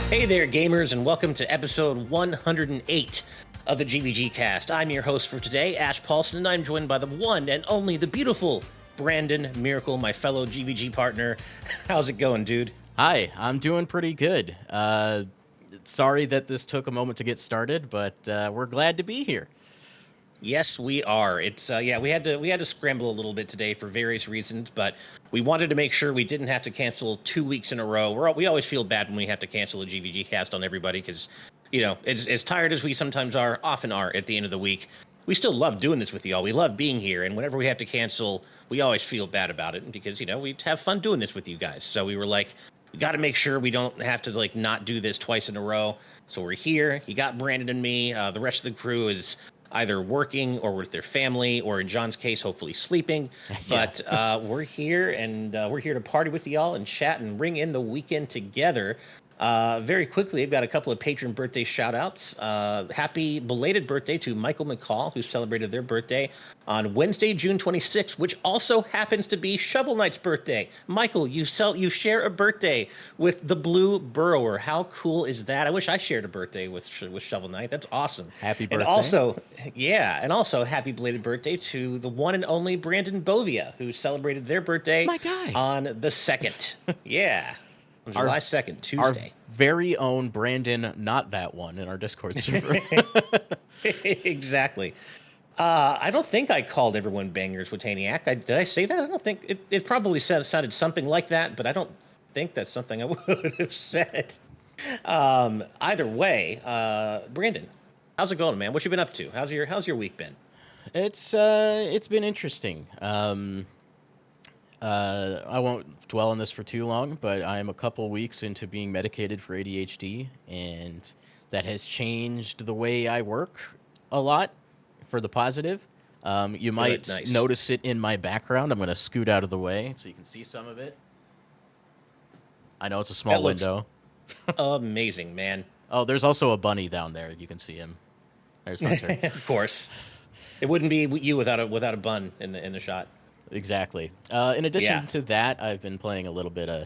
Hey there, gamers, and welcome to episode 108 of the GVGCast. I'm your host for today, Ash Paulson, and I'm joined by the one and only, the beautiful Brandon Miracle, my fellow GVG partner. How's it going, dude? Hi, I'm doing pretty good. Sorry that this took a moment to get started, but we're glad to be here. Yes, we are. It's we had to scramble a little bit today for various reasons, but we wanted to make sure we didn't have to cancel 2 weeks in a row. We always feel bad when we have to cancel a GVG cast on everybody because, as tired as we sometimes often are at the end of the week, we still love doing this with y'all. We love being here, and whenever we have to cancel, we always feel bad about it because we have fun doing this with you guys. So we were like, we got to make sure we don't have to not do this twice in a row. So we're here. You got Brandon and me. The rest of the crew is either working or with their family, or in John's case, hopefully sleeping. But we're here, and we're here to party with y'all and chat and ring in the weekend together. Very quickly, I've got a couple of patron birthday shout outs. Happy belated birthday to Michael McCall, who celebrated their birthday on Wednesday, June 26th, which also happens to be Shovel Knight's birthday. Michael, you share a birthday with the Blue Burrower. How cool is that? I wish I shared a birthday with Shovel Knight. That's awesome. Happy birthday. And also happy belated birthday to the one and only Brandon Bovia, who celebrated their birthday My guy. on the 2nd. Yeah. On July 2nd, Tuesday. Our very own Brandon, not that one, in our Discord server. Exactly. I don't think I called everyone bangers with Taniac. Did I say that? I don't think it probably sounded something like that, but I don't think that's something I would have said. Either way, Brandon, how's it going, man? What you been up to? How's your week been? It's been interesting. I won't dwell on this for too long, but I am a couple weeks into being medicated for ADHD, and that has changed the way I work a lot for the positive. You might Nice. notice it in my background. I'm going to scoot out of the way so you can see some of it. I know it's a small window. Amazing, man. Oh, there's also a bunny down there. You can see him. There's Hunter. Of course. It wouldn't be you without a bun in the shot. Exactly. In addition to that, I've been playing a little bit of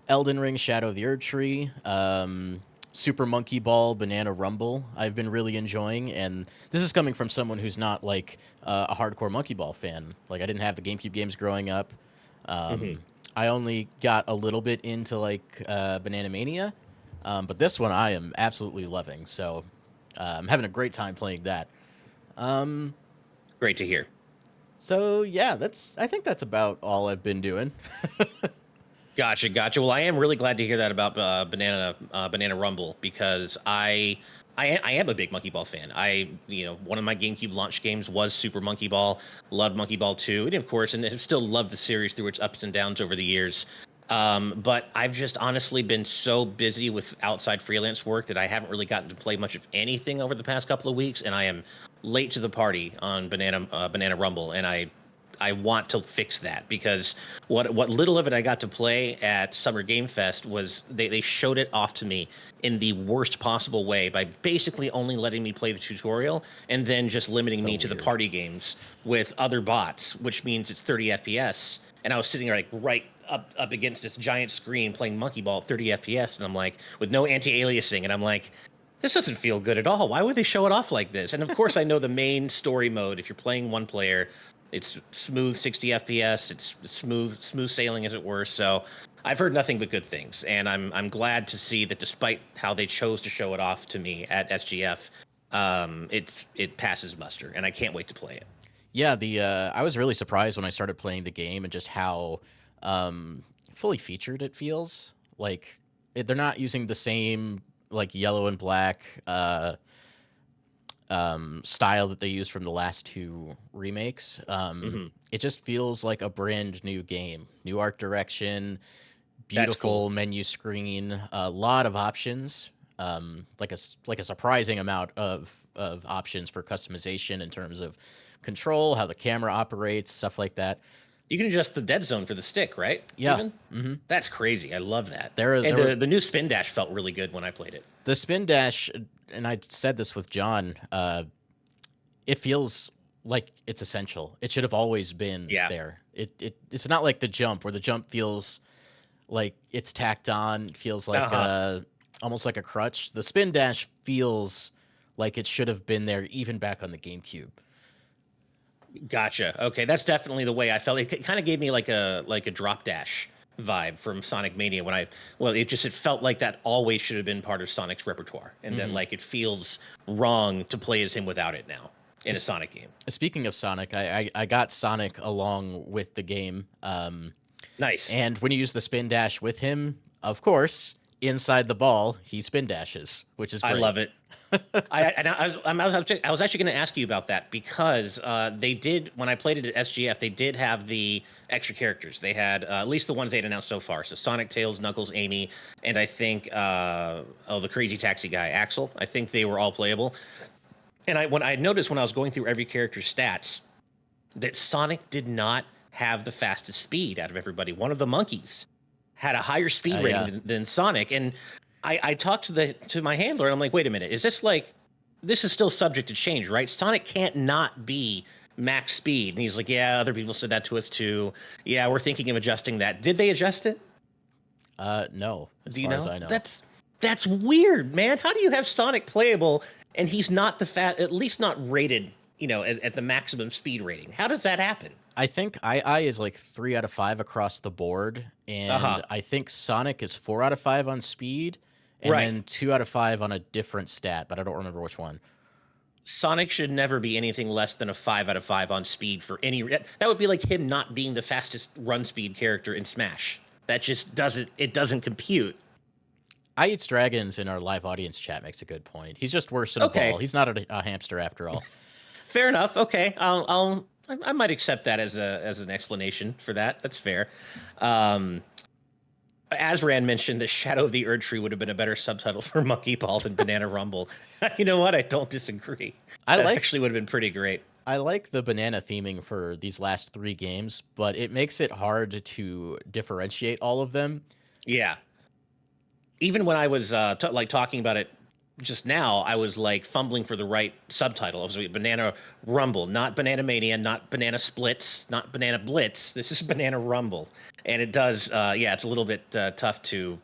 Elden Ring, Shadow of the Erdtree, Super Monkey Ball, Banana Rumble. I've been really enjoying, and this is coming from someone who's not like a hardcore Monkey Ball fan. Like, I didn't have the GameCube games growing up. I only got a little bit into like Banana Mania, but this one I am absolutely loving. So I'm having a great time playing that. Great to hear. So yeah, I think that's about all I've been doing. Gotcha. Well, I am really glad to hear that about Banana Rumble because I am a big Monkey Ball fan. One of my GameCube launch games was Super Monkey Ball. Loved Monkey Ball 2, and of course, and have still loved the series through its ups and downs over the years. But I've just honestly been so busy with outside freelance work that I haven't really gotten to play much of anything over the past couple of weeks, and I am late to the party on Banana Rumble, and I want to fix that because what little of it I got to play at Summer Game Fest was they showed it off to me in the worst possible way by basically only letting me play the tutorial and then just limiting me to the party games with other bots, which means it's 30 FPS. And I was sitting right up against this giant screen playing Monkey Ball at 30 FPS, and I'm like, with no anti-aliasing, and I'm like, this doesn't feel good at all. Why would they show it off like this? And of course, I know the main story mode, if you're playing one player, it's smooth 60 FPS. It's smooth sailing, as it were. So I've heard nothing but good things, and I'm glad to see that despite how they chose to show it off to me at SGF, it passes muster, and I can't wait to play it. Yeah, I was really surprised when I started playing the game and just how fully featured it feels. Like they're not using the same like yellow and black style that they used from the last two remakes. It just feels like a brand new game, new art direction, beautiful menu screen, a lot of options, like a surprising amount of options for customization in terms of control, how the camera operates, stuff like that. You can adjust the dead zone for the stick, right? Yeah. That's crazy. I love that. The new spin dash felt really good when I played it. The spin dash, and I said this with John, it feels like it's essential. It should have always been there. It's not like the jump, where the jump feels like it's tacked on. It feels like almost like a crutch. The spin dash feels like it should have been there even back on the GameCube. Gotcha. Okay, that's definitely the way I felt. It kind of gave me like a drop dash vibe from Sonic Mania when it felt like that always should have been part of Sonic's repertoire, and that like it feels wrong to play as him without it now in a Sonic game. Speaking of Sonic, I got Sonic along with the game. Nice. And when you use the spin dash with him, of course, inside the ball, he spin dashes, which is great. I love it. I was actually going to ask you about that because they did, when I played it at SGF, they did have the extra characters. They had at least the ones they'd announced so far. So Sonic, Tails, Knuckles, Amy, and I think the crazy taxi guy, Axel. I think they were all playable. And when I noticed when I was going through every character's stats that Sonic did not have the fastest speed out of everybody. One of the monkeys had a higher speed rating than Sonic, and I talked to my handler, and I'm like, wait a minute, this is still subject to change, right? Sonic can't not be max speed. And he's like, yeah, other people said that to us too. Yeah, we're thinking of adjusting that. Did they adjust it? No, as far as I know. That's weird, man. How do you have Sonic playable and he's not at least not rated, at the maximum speed rating? How does that happen? I think II is like 3 out of 5 across the board, and I think Sonic is 4 out of 5 on speed, and then 2 out of 5 on a different stat, but I don't remember which one. Sonic should never be anything less than a 5 out of 5 on speed for any. That would be like him not being the fastest run speed character in Smash. That just doesn't compute. I Eats Dragons in our live audience chat makes a good point. He's just worse than a ball. He's not a hamster after all. Fair enough. Okay, I might accept that as an explanation for that. That's fair. Azran mentioned that Shadow of the Erd Tree would have been a better subtitle for Monkey Ball than Banana Rumble. You know what? I don't disagree. That actually would have been pretty great. I like the banana theming for these last 3 games, but it makes it hard to differentiate all of them. Yeah. Even when I was talking about it just now, I was like fumbling for the right subtitle. It was Banana Rumble, not Banana Mania, not Banana Splits, not Banana Blitz. This is Banana Rumble. And it does, it's a little bit tough to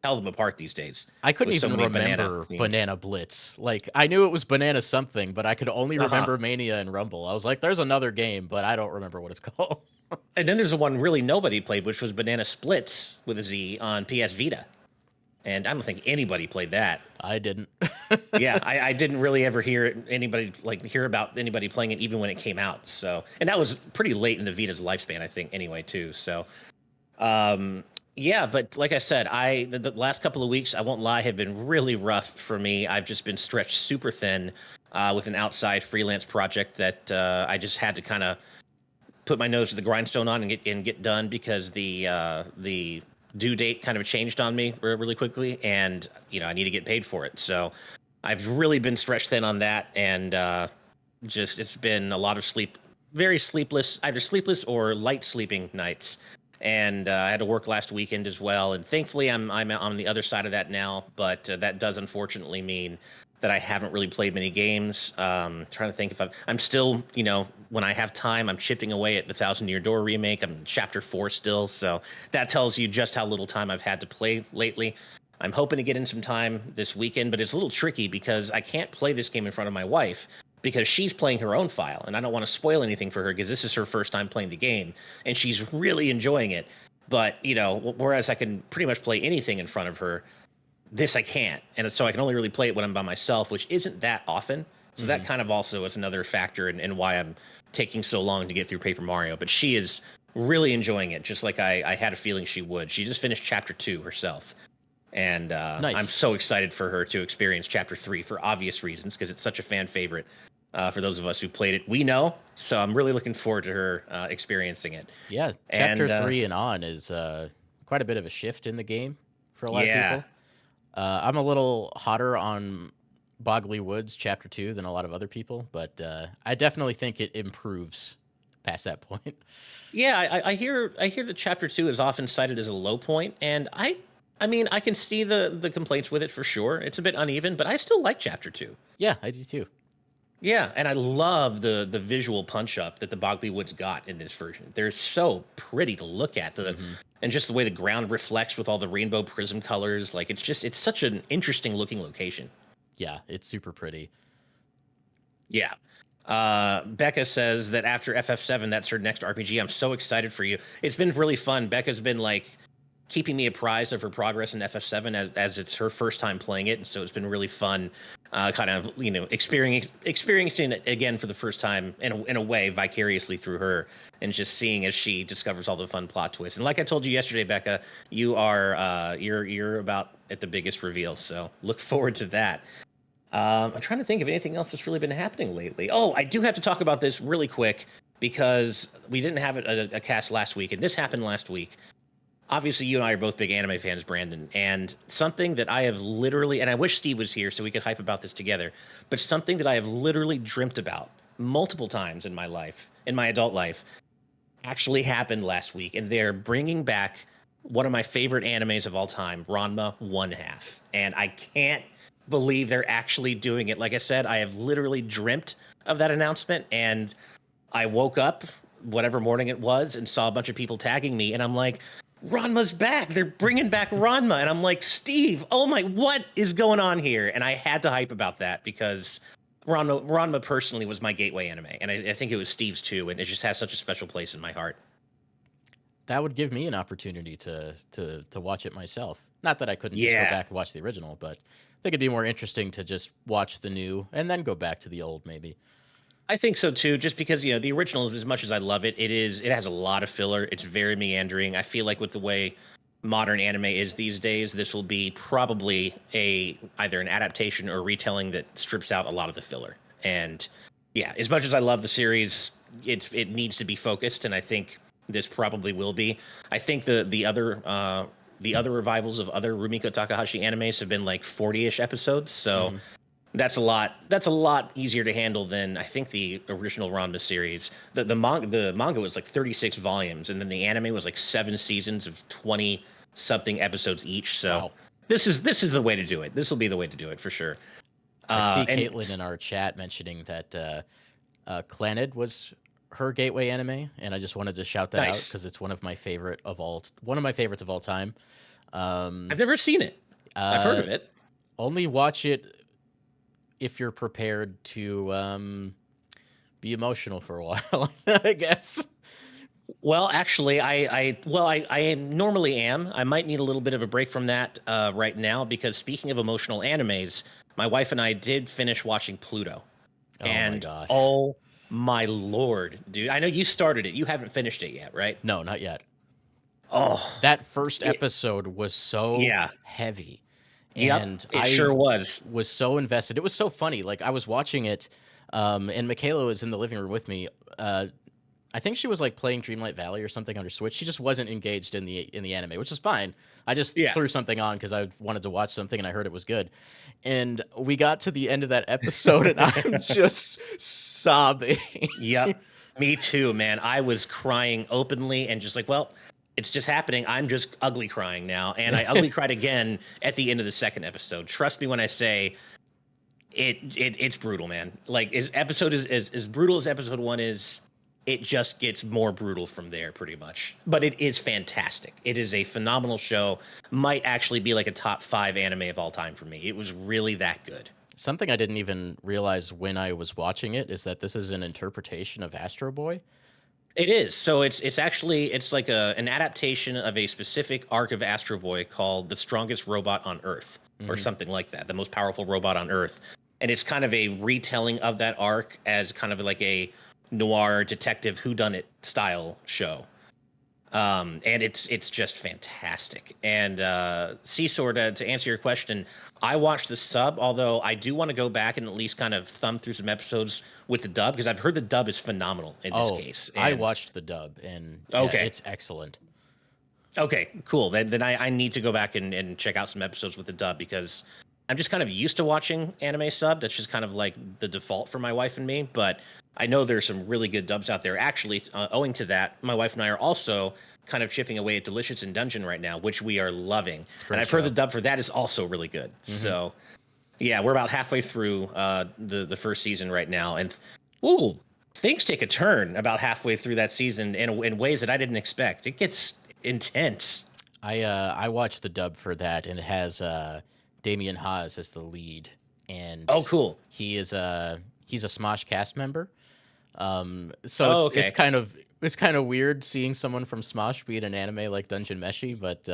tell them apart these days. I couldn't even remember Banana Blitz. Like, I knew it was Banana something, but I could only remember Mania and Rumble. I was like, there's another game, but I don't remember what it's called. And then there's the one really nobody played, which was Banana Splits with a Z on PS Vita. And I don't think anybody played that. I didn't. Yeah, I didn't really ever hear about anybody playing it even when it came out. So, and that was pretty late in the Vita's lifespan, I think, anyway, too. So, yeah, but like I said, the last couple of weeks, I won't lie, have been really rough for me. I've just been stretched super thin with an outside freelance project that I just had to kind of put my nose to the grindstone on and get done because the due date kind of changed on me really quickly, and I need to get paid for it. So I've really been stretched thin on that, and it's been a lot of very sleepless, either sleepless or light sleeping nights. And I had to work last weekend as well, and thankfully I'm on the other side of that now. But that does unfortunately mean that I haven't really played many games. Trying to think if I'm still, when I have time, I'm chipping away at the Thousand Year Door remake. I'm in Chapter 4 still, so that tells you just how little time I've had to play lately. I'm hoping to get in some time this weekend, but it's a little tricky because I can't play this game in front of my wife because she's playing her own file, and I don't want to spoil anything for her because this is her first time playing the game, and she's really enjoying it. But, whereas I can pretty much play anything in front of her, this I can't. And so I can only really play it when I'm by myself, which isn't that often. So that kind of also is another factor in why I'm taking so long to get through Paper Mario. But she is really enjoying it, just like I had a feeling she would. She just finished Chapter 2 herself. And nice. I'm so excited for her to experience Chapter 3 for obvious reasons, because it's such a fan favorite for those of us who played it. We know, so I'm really looking forward to her experiencing it. Yeah, Chapter 3 and on is quite a bit of a shift in the game for a lot of people. I'm a little hotter on Boggly Woods Chapter 2 than a lot of other people, but I definitely think it improves past that point. Yeah, I hear that Chapter 2 is often cited as a low point, and I mean, I can see the complaints with it for sure. It's a bit uneven, but I still like Chapter 2. Yeah, I do too. Yeah, and I love the visual punch up that the Bogley Woods got in this version. They're so pretty to look at. Hmm. And just the way the ground reflects with all the rainbow prism colors, like it's such an interesting looking location. Yeah, it's super pretty. Yeah. Becca says that after FF7, that's her next RPG. I'm so excited for you. It's been really fun. Becca's been like keeping me apprised of her progress in FF7 as it's her first time playing it, and so it's been really fun, kind of experiencing it again for the first time in a way vicariously through her, and just seeing as she discovers all the fun plot twists. And like I told you yesterday, Becca, you are you're about at the biggest reveal, so look forward to that. I'm trying to think of anything else that's really been happening lately. Oh, I do have to talk about this really quick because we didn't have a cast last week, and this happened last week. Obviously, you and I are both big anime fans, Brandon, and something that I have literally, and I wish Steve was here so we could hype about this together, but something that I have literally dreamt about multiple times in my life, in my adult life, actually happened last week, and they're bringing back one of my favorite animes of all time, Ranma One Half, and I can't believe they're actually doing it. Like I said, I have literally dreamt of that announcement, and I woke up whatever morning it was and saw a bunch of people tagging me, and I'm like, Ranma's back. They're bringing back Ranma, and I'm like, Steve, oh my, what is going on here? And I had to hype about that because Ranma personally was my gateway anime, and I think it was Steve's too, and it just has such a special place in my heart. That would give me an opportunity to watch it myself. Not that I couldn't just go Yeah, back and watch the original, but I think it'd be more interesting to just watch the new and then go back to the old, maybe. I think so too. Just because the original, as much as I love it, it has a lot of filler. It's very meandering. I feel like with the way modern anime is these days, this will be probably a either an adaptation or retelling that strips out a lot of the filler. And yeah, as much as I love the series, it needs to be focused, and I think this probably will be. I think the other revivals of other Rumiko Takahashi animes have been like 40-ish episodes, so Hmm. that's a lot. That's a lot easier to handle than I think the original Ranma series. The manga was like 36 volumes, and then the anime was like 7 seasons of 20 something episodes each. So Wow. this is the way to do it. This will be the way to do it for sure. I see And Caitlin in our chat mentioning that Clannad was her gateway anime, and I just wanted to shout that out nice. because it's one of my favorites of all time. I've Um, never seen it. I've heard uh, of it. Only watch it if you're prepared to be emotional for a while, I guess. Well, actually, I normally am. I might need a little bit of a break from that right now because speaking of emotional animes, my wife and I did finish watching Pluto. Oh my And gosh. oh my lord, dude. I know you started it. You haven't finished it yet, right? No, not yet. Oh, That first it, episode was so yeah. heavy, Yep, and it I sure was. was so invested. It was so funny. Like I was watching it, and Michaela was in the living room with me. I think she was like playing Dreamlight Valley or something on her Switch. She just wasn't engaged in the anime, which is fine. I just Yeah. threw something on because I wanted to watch something and I heard it was good. And we got to the end of that episode, and I'm just sobbing. Yep. Me too, man. I was crying openly and just like, well, it's just happening. I'm just ugly crying now. And I ugly cried again at the end of the second episode. Trust me when I say it's brutal, man. Like episode is as brutal as episode one is, it just gets more brutal from there pretty much. But it is fantastic. It is a phenomenal show. Might actually be like a top 5 anime of all time for me. It was really that good. Something I didn't even realize when I was watching it is that this is an interpretation of Astro Boy. It is. So it's actually it's like an adaptation of a specific arc of Astro Boy called The Strongest Robot on Earth or Hmm. something like that, the most powerful robot on Earth. And it's kind of a retelling of that arc as kind of like a noir detective whodunit style show. And it's just fantastic. And Seesaw, to answer your question, I watched the sub, although I do want to go back and at least kind of thumb through some episodes with the dub because I've heard the dub is phenomenal in this Oh, case. I And watched the dub, and yeah, okay, it's excellent. okay, cool. Then I need to go back and check out some episodes with the dub because I'm just kind of used to watching anime sub. That's just kind of like the default for my wife and me. But I know there's some really good dubs out there. Actually, owing to that, my wife and I are also kind of chipping away at Delicious in Dungeon right now, which we are loving. It's a And great I've heard the show. dub for that is also really good. Hmm. So Yeah, we're about halfway through the first season right now, and ooh, things take a turn about halfway through that season in ways that I didn't expect. It gets intense. I watched the dub for that, and it has Damian Haas as the lead, and Oh, cool. he's a Smosh cast member. So Oh, it's okay. kind of weird seeing someone from Smosh be in an anime like Dungeon Meshi, but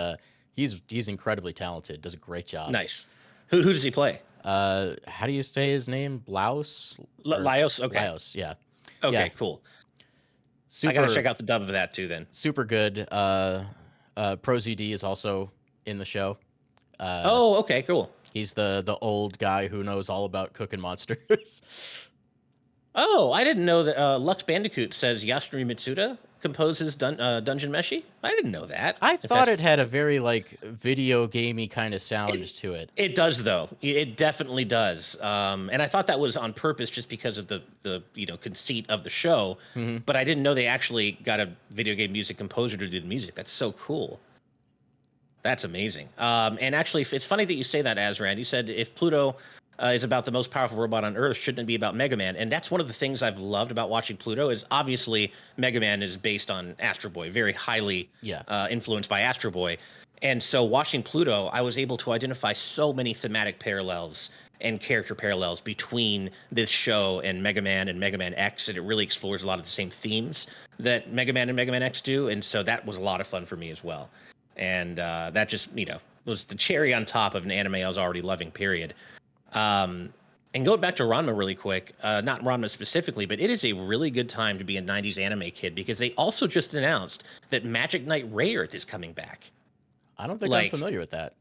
he's incredibly talented. Does a great job. Nice. Who does he play? How do you say his name? Blouse or Laos. Okay. Laos? Yeah, yeah. Okay. Cool. I gotta check Super out the dub of that too. Then. super good. Pro ZD is also in the show. Uh, Oh, okay. Cool. he's the old guy who knows all about cooking monsters. Oh, I didn't know that Lux Bandicoot says Yasunori Mitsuda composes Dungeon Meshi. I didn't know that. I If thought it that's had a very like video gamey kind of sound it, to it. it does though. It definitely does. And I thought that was on purpose just because of the conceit of the show. Hmm. But I didn't know they actually got a video game music composer to do the music. That's so cool. That's amazing. And actually, it's funny that you say that, Azran. You said if Pluto is about the most powerful robot on Earth, shouldn't it be about Mega Man? And that's one of the things I've loved about watching Pluto is obviously Mega Man is based on Astro Boy, very highly Yeah. influenced by Astro Boy. And so watching Pluto, I was able to identify so many thematic parallels and character parallels between this show and Mega Man X, and it really explores a lot of the same themes that Mega Man and Mega Man X do. And so that was a lot of fun for me as well. And that just was the cherry on top of an anime I was already loving. Period. And going back to Ranma really quick, not Ranma specifically, but it is a really good time to be a 90s anime kid because they also just announced that Magic Knight Rayearth is coming back. I don't think I'm Like, familiar with that.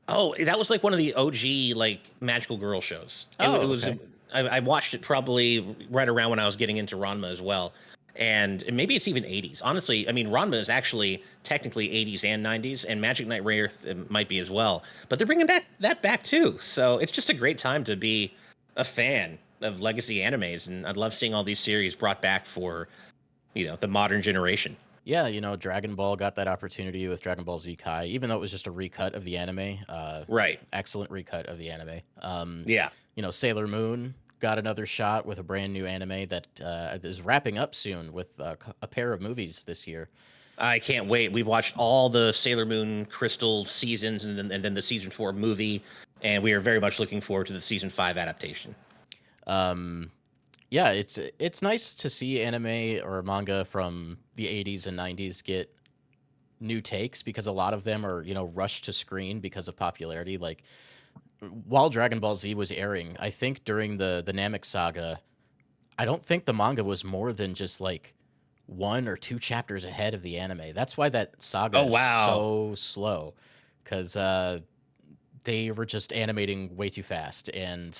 oh, that was like one of the OG like magical girl shows. It Oh, was. okay. I watched it probably right around when I was getting into Ranma as well, and maybe it's even 80s. Honestly, I mean Ranma is actually technically 80s and 90s, and Magic Knight Rayearth might be as well. But they're bringing back too, so it's just a great time to be a fan of legacy animes, and I love seeing all these series brought back for the modern generation. Yeah, Dragon Ball got that opportunity with Dragon Ball Z Kai, even though it was just a recut of the anime. Right. Excellent recut of the anime. Yeah. Sailor Moon got another shot with a brand new anime that is wrapping up soon with a pair of movies this year. I can't wait. We've watched all the Sailor Moon Crystal seasons and then the season 4 movie, and we are very much looking forward to the season 5 adaptation. Um, yeah, it's nice to see anime or manga from the 80s and 90s get new takes because a lot of them are, rushed to screen because of popularity. Like while Dragon Ball Z was airing, I think during the Namek saga, I don't think the manga was more than just like one or two chapters ahead of the anime. That's why that saga Oh is wow. so slow because they were just animating way too fast. And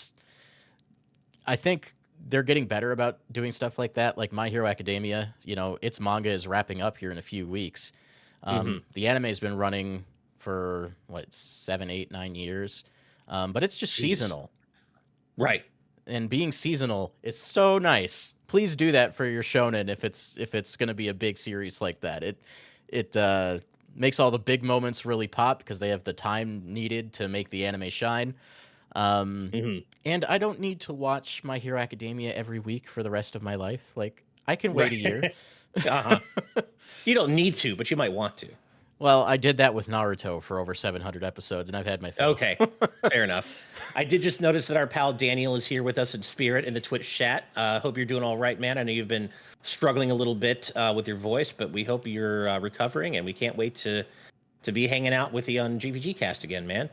I think they're getting better about doing stuff like that. Like My Hero Academia, its manga is wrapping up here in a few weeks. Hmm. The anime has been running for what 7, 8, 9 years, but it's just Jeez. seasonal. Right. And being seasonal is so nice. Please do that for your shonen if it's going to be a big series like that. It makes all the big moments really pop because they have the time needed to make the anime shine. Hmm. And I don't need to watch My Hero Academia every week for the rest of my life. Like I can wait a year. Right. Uh-huh. You don't need to, but you might want to. Well, I did that with Naruto for over 700 episodes, and I've had my fill. Okay, fair enough. I did just notice that our pal Daniel is here with us in spirit in the Twitch chat. Hope you're doing all right, man. I know you've been struggling a little bit with your voice, but we hope you're recovering, and we can't wait to be hanging out with you on GVGcast again, man.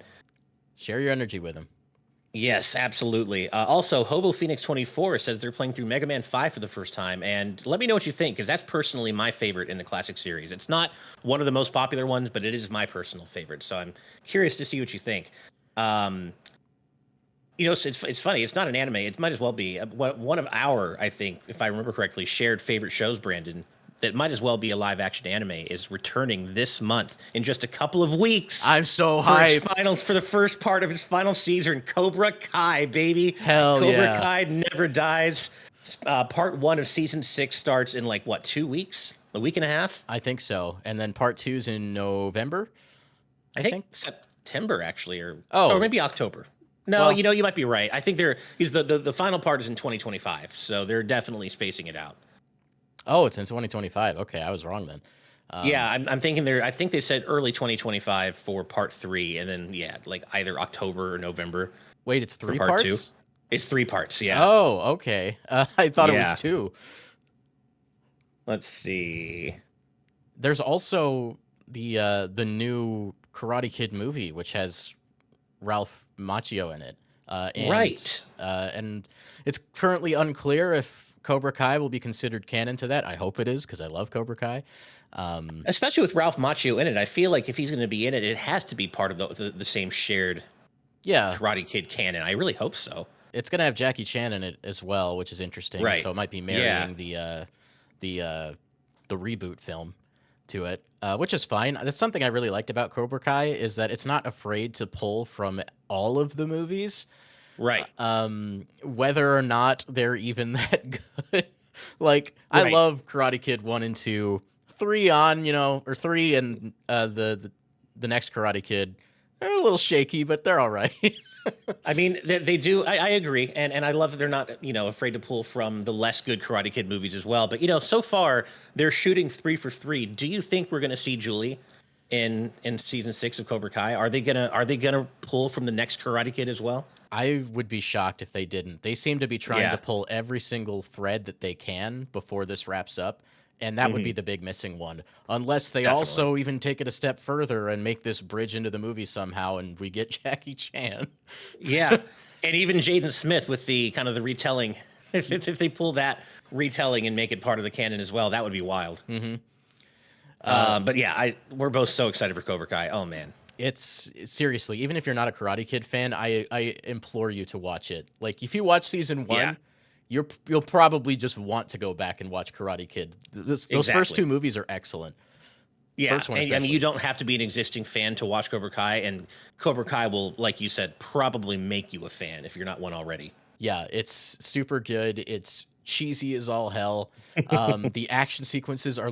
Share your energy with him. Yes, absolutely. Also, Hobo Phoenix 24 says they're playing through Mega Man 5 for the first time, and let me know what you think, because that's personally my favorite in the classic series. It's not one of the most popular ones, but it is my personal favorite, so I'm curious to see what you think. It's funny. It's not an anime. It might as well be one of our, I think, if I remember correctly, shared favorite shows, Brandon, that might as well be a live-action anime is returning this month in just a couple of weeks. I'm so for its hyped. for the first part of its final season, Cobra Kai, baby. Hell Cobra yeah. Kai never dies. Part 1 of season 6 starts in like what, 2 weeks? A week and a half? I think so. And then part 2's in November. I think September actually, or Oh. or maybe October. No, Well, you might be right. I think the final part is in 2025, so they're definitely spacing it out. oh, it's in 2025. Okay, I was wrong then. Yeah, Um, I'm thinking I think they said early 2025 for part three, and then yeah, like either October or November wait, it's for three part two. parts? It's three parts. Yeah, Oh, okay. I thought it was yeah. two. Let's see. There's also the new Karate Kid movie, which has Ralph Macchio in it, Right. and it's currently unclear if Cobra Kai will be considered canon to that. I hope it is because I love Cobra Kai. Um, Especially with Ralph Macchio in it, I feel like if he's going to be in it, it has to be part of the same shared yeah, Karate Kid canon. I really hope so. it's gonna have Jackie Chan in it as well, which is interesting. Right. So it might be Yeah. marrying the uh, the reboot film to it, which is fine. That's something I really liked about Cobra Kai is that it's not afraid to pull from all of the movies, Right. whether or not they're even that good. Like I Right. love Karate Kid 1 and 2, 3 on, or 3 and the next Karate Kid. They're a little shaky, but they're all right. I mean, they do. I agree, and I love that they're not afraid to pull from the less good Karate Kid movies as well. But so far they're shooting 3 for 3. Do you think we're going to see Julie in season 6 of Cobra Kai? Are they gonna pull from the next Karate Kid as well? I would be shocked if they didn't. They seem to be trying to Yeah. pull every single thread that they can before this wraps up, and that would be Hmm. the big missing one. Unless they Definitely. also even take it a step further and make this bridge into the movie somehow and we get Jackie Chan. Yeah, and even Jaden Smith with the kind of the retelling. If they pull that retelling and make it part of the canon as well, that would be wild. hmm Uh, But yeah, we're both so excited for Cobra Kai. Oh man. it's seriously, even if you're not a Karate Kid fan, I implore you to watch it. Like if you watch season Yeah. 1, you'll probably just want to go back and watch Karate Kid. Those first Exactly. two movies are excellent. Yeah, First one and I mean, you especially. don't have to be an existing fan to watch Cobra Kai, and Cobra Kai will, like you said, probably make you a fan if you're not one already. Yeah, it's super good. It's cheesy as all hell. The action sequences are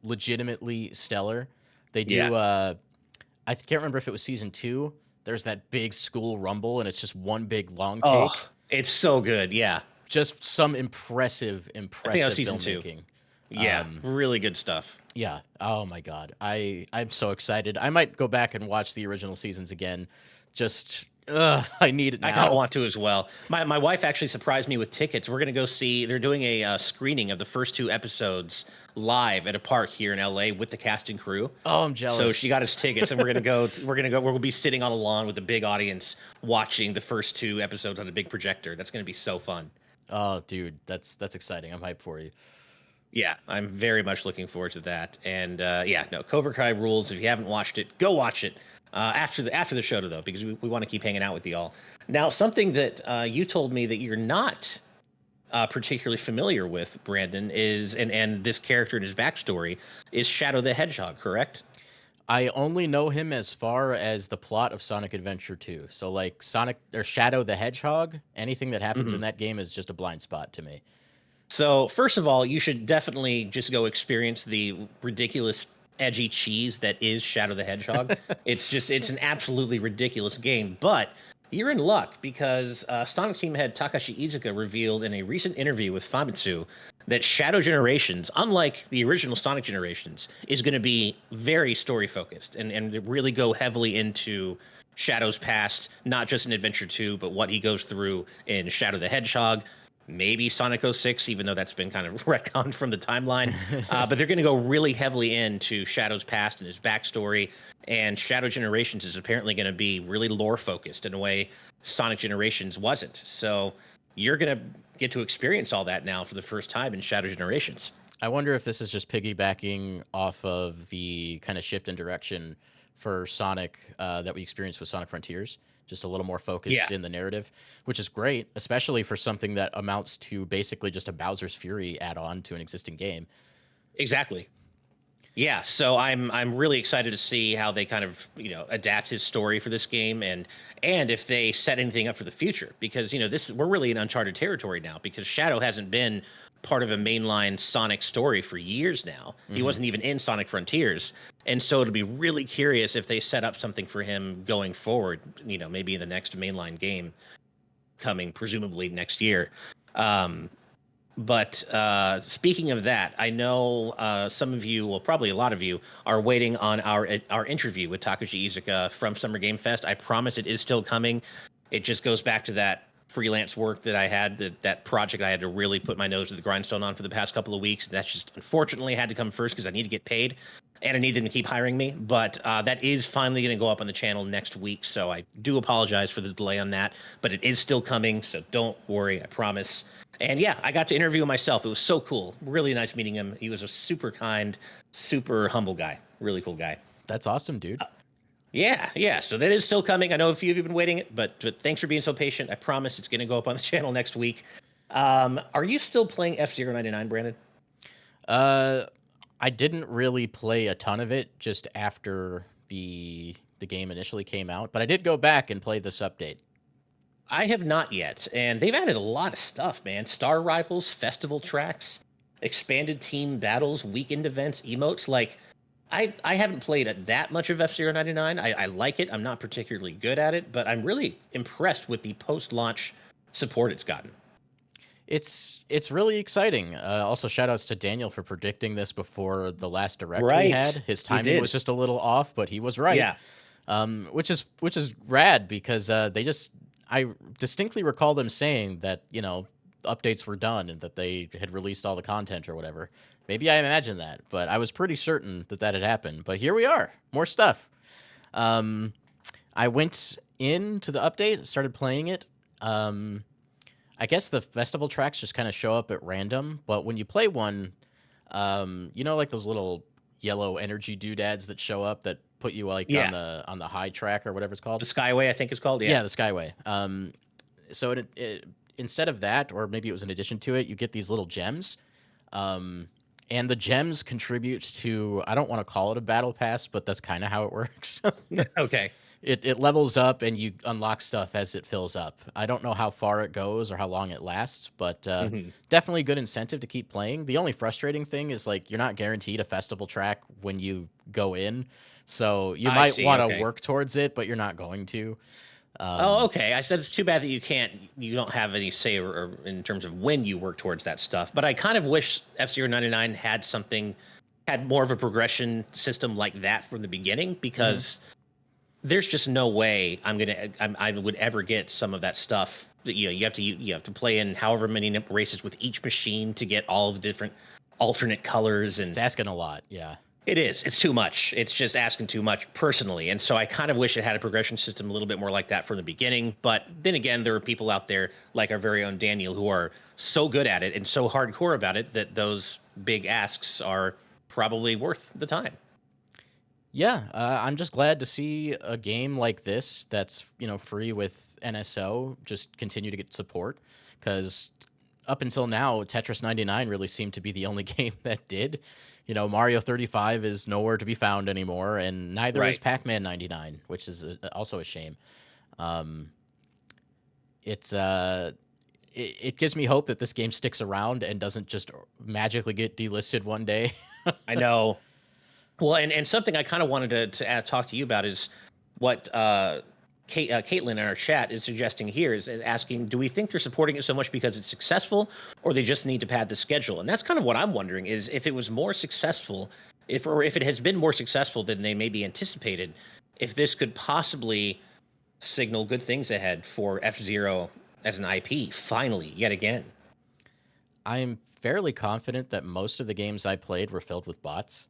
legitimately stellar. They Yeah. do. Can't remember if it was season 2. There's that big school rumble, and it's just one big long Oh, take. it's so good. Yeah. Just some impressive, I think that was impressive season 2. filmmaking. Yeah, Um, really good stuff. yeah. Oh my god. I'm so excited. I might go back and watch the original seasons again. Just, I need it I kind of now. want to as well. My wife actually surprised me with tickets. We're gonna go see. They're doing a screening of the first 2 episodes live at a park here in LA with the cast and crew. Oh, I'm So she jealous. got us tickets, and we're gonna go. We'll be sitting on a lawn with a big audience watching the first 2 episodes on a big projector. That's gonna be so fun. Oh, dude, that's exciting. I'm hyped for you. Yeah, I'm very much looking forward to that. And yeah, no, Cobra Kai rules. If you haven't watched it, go watch it after the show, though, because we want to keep hanging out with y'all. Now, something that you told me that you're not particularly familiar with, Brandon, is and this character and his backstory is Shadow the Hedgehog, correct? I only know him as far as the plot of Sonic Adventure 2. So like Sonic or Shadow the Hedgehog, anything that happens in Hmm. that game is just a blind spot to me. So, first of all, you should definitely just go experience the ridiculous edgy cheese that is Shadow the Hedgehog. It's an absolutely ridiculous game, but you're in luck because Sonic Team head Takashi Iizuka revealed in a recent interview with Famitsu that Shadow Generations, unlike the original Sonic Generations, is going to be very story focused and really go heavily into Shadow's past, not just in Adventure 2, but what he goes through in Shadow the Hedgehog, maybe Sonic 06, even though that's been kind of retconned from the timeline. But they're going to go really heavily into Shadow's past and his backstory. And Shadow Generations is apparently going to be really lore focused in a way Sonic Generations wasn't. So you're going to get to experience all that now for the first time in Shadow Generations. I wonder if this is just piggybacking off of the kind of shift in direction for Sonic that we experienced with Sonic Frontiers. Just a little more Yeah, focused in the narrative, which is great, especially for something that amounts to basically just a Bowser's Fury add-on to an existing game. exactly. Yeah, so I'm really excited to see how they kind of adapt his story for this game, and if they set anything up for the future, because this we're really in uncharted territory now, because Shadow hasn't been part of a mainline Sonic story for years now. He Hmm. wasn't even in Sonic Frontiers, and so it'll be really curious if they set up something for him going forward. Maybe in the next mainline game coming presumably next year. Um, but speaking of that, I know some of you, well, probably a lot of you, are waiting on our interview with Takashi Iizuka from Summer Game Fest. I promise it is still coming. It just goes back to that freelance work that I had, that project I had to really put my nose to the grindstone on for the past couple of weeks. That's just unfortunately had to come first because I need to get paid and I need them to keep hiring me. But that is finally going to go up on the channel next week. So I do apologize for the delay on that, but it is still coming. So don't worry, I promise. And yeah, I got to interview him myself. It was so cool. Really nice meeting him. He was a super kind, super humble guy. Really cool guy. That's awesome, dude. Yeah, yeah. So that is still coming. I know a few of you have been waiting, but thanks for being so patient. I promise it's going to go up on the channel next week. Are you still playing F-Zero 99, Brandon? Uh, I didn't really play a ton of it just after the game initially came out, but I did go back and play this update. I have not yet, and they've added a lot of stuff, man. Star rivals, festival tracks, expanded team battles, weekend events, emotes. Like, I haven't played that much of F-Zero 99. I like it. I'm not particularly good at it, but I'm really impressed with the post-launch support it's gotten. It's really exciting. Also, shout outs to Daniel for predicting this before the last direct we Right. had. His He timing did. was just a little off, but he was right. Yeah. Which is rad because I distinctly recall them saying that updates were done and that they had released all the content or whatever. Maybe I imagined that, but I was pretty certain that that had happened. But here we are, more stuff. Um, I went into the update, started playing it. I guess the festival tracks just kind of show up at random, but when you play one, like those little yellow energy doodads that show up that put you like Yeah. on the high track or whatever it's called. The Skyway, I think it's called. Yeah, Yeah. the Skyway. So instead of that, or maybe it was in addition to it, you get these little gems. And the gems contribute to, I don't want to call it a battle pass, but that's kind of how it works. Okay. It levels up and you unlock stuff as it fills up. I don't know how far it goes or how long it lasts, but Mhm. definitely good incentive to keep playing. The only frustrating thing is like you're not guaranteed a festival track when you go in, so you I might see, want to okay. work towards it, but you're not going to. Oh, okay. I said it's too bad that you don't have any say or in terms of when you work towards that stuff. But I kind of wish F-Zero 99 had more of a progression system like that from the beginning, because there's just no way I would ever get some of that stuff. That you have to play in however many races with each machine to get all of the different alternate colors, and It's asking a lot, yeah. it is. It's too much. It's just asking too much personally. And so I kind of wish it had a progression system a little bit more like that from the beginning. But then again, there are people out there like our very own Daniel who are so good at it and so hardcore about it that those big asks are probably worth the time. Yeah, I'm just glad to see a game like this that's free with NSO just continue to get support, because up until now, Tetris 99 really seemed to be the only game that did. Mario 35 is nowhere to be found anymore, and neither is Right. Pac-Man 99, which is also a shame. Um, it's it gives me hope that this game sticks around and doesn't just magically get delisted one day. I know. Well, and something I kind of wanted to talk to you about is what Caitlin in our chat is suggesting here, is asking, do we think they're supporting it so much because it's successful, or they just need to pad the schedule? And that's kind of what I'm wondering, is if it was more successful, if it has been more successful than they maybe anticipated, if this could possibly signal good things ahead for F-Zero as an IP, finally, yet again. I'm fairly confident that most of the games I played were filled with bots,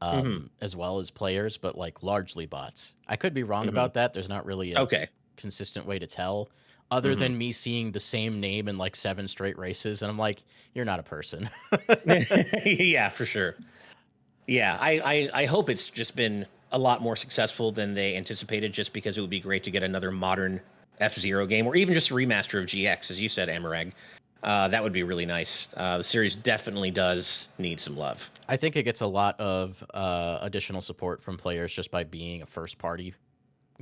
Hmm. as well as players, but like largely bots. I could be wrong Hmm. about that. There's not really a Okay. consistent way to tell, other Hmm. than me seeing the same name in like 7 straight races, and I'm like, you're not a person. Yeah, for sure. Yeah, I hope it's just been a lot more successful than they anticipated, just because it would be great to get another modern F-Zero game, or even just a remaster of GX, as you said, Amarag. That would be really nice. The series definitely does need some love. I think it gets a lot of additional support from players just by being a first party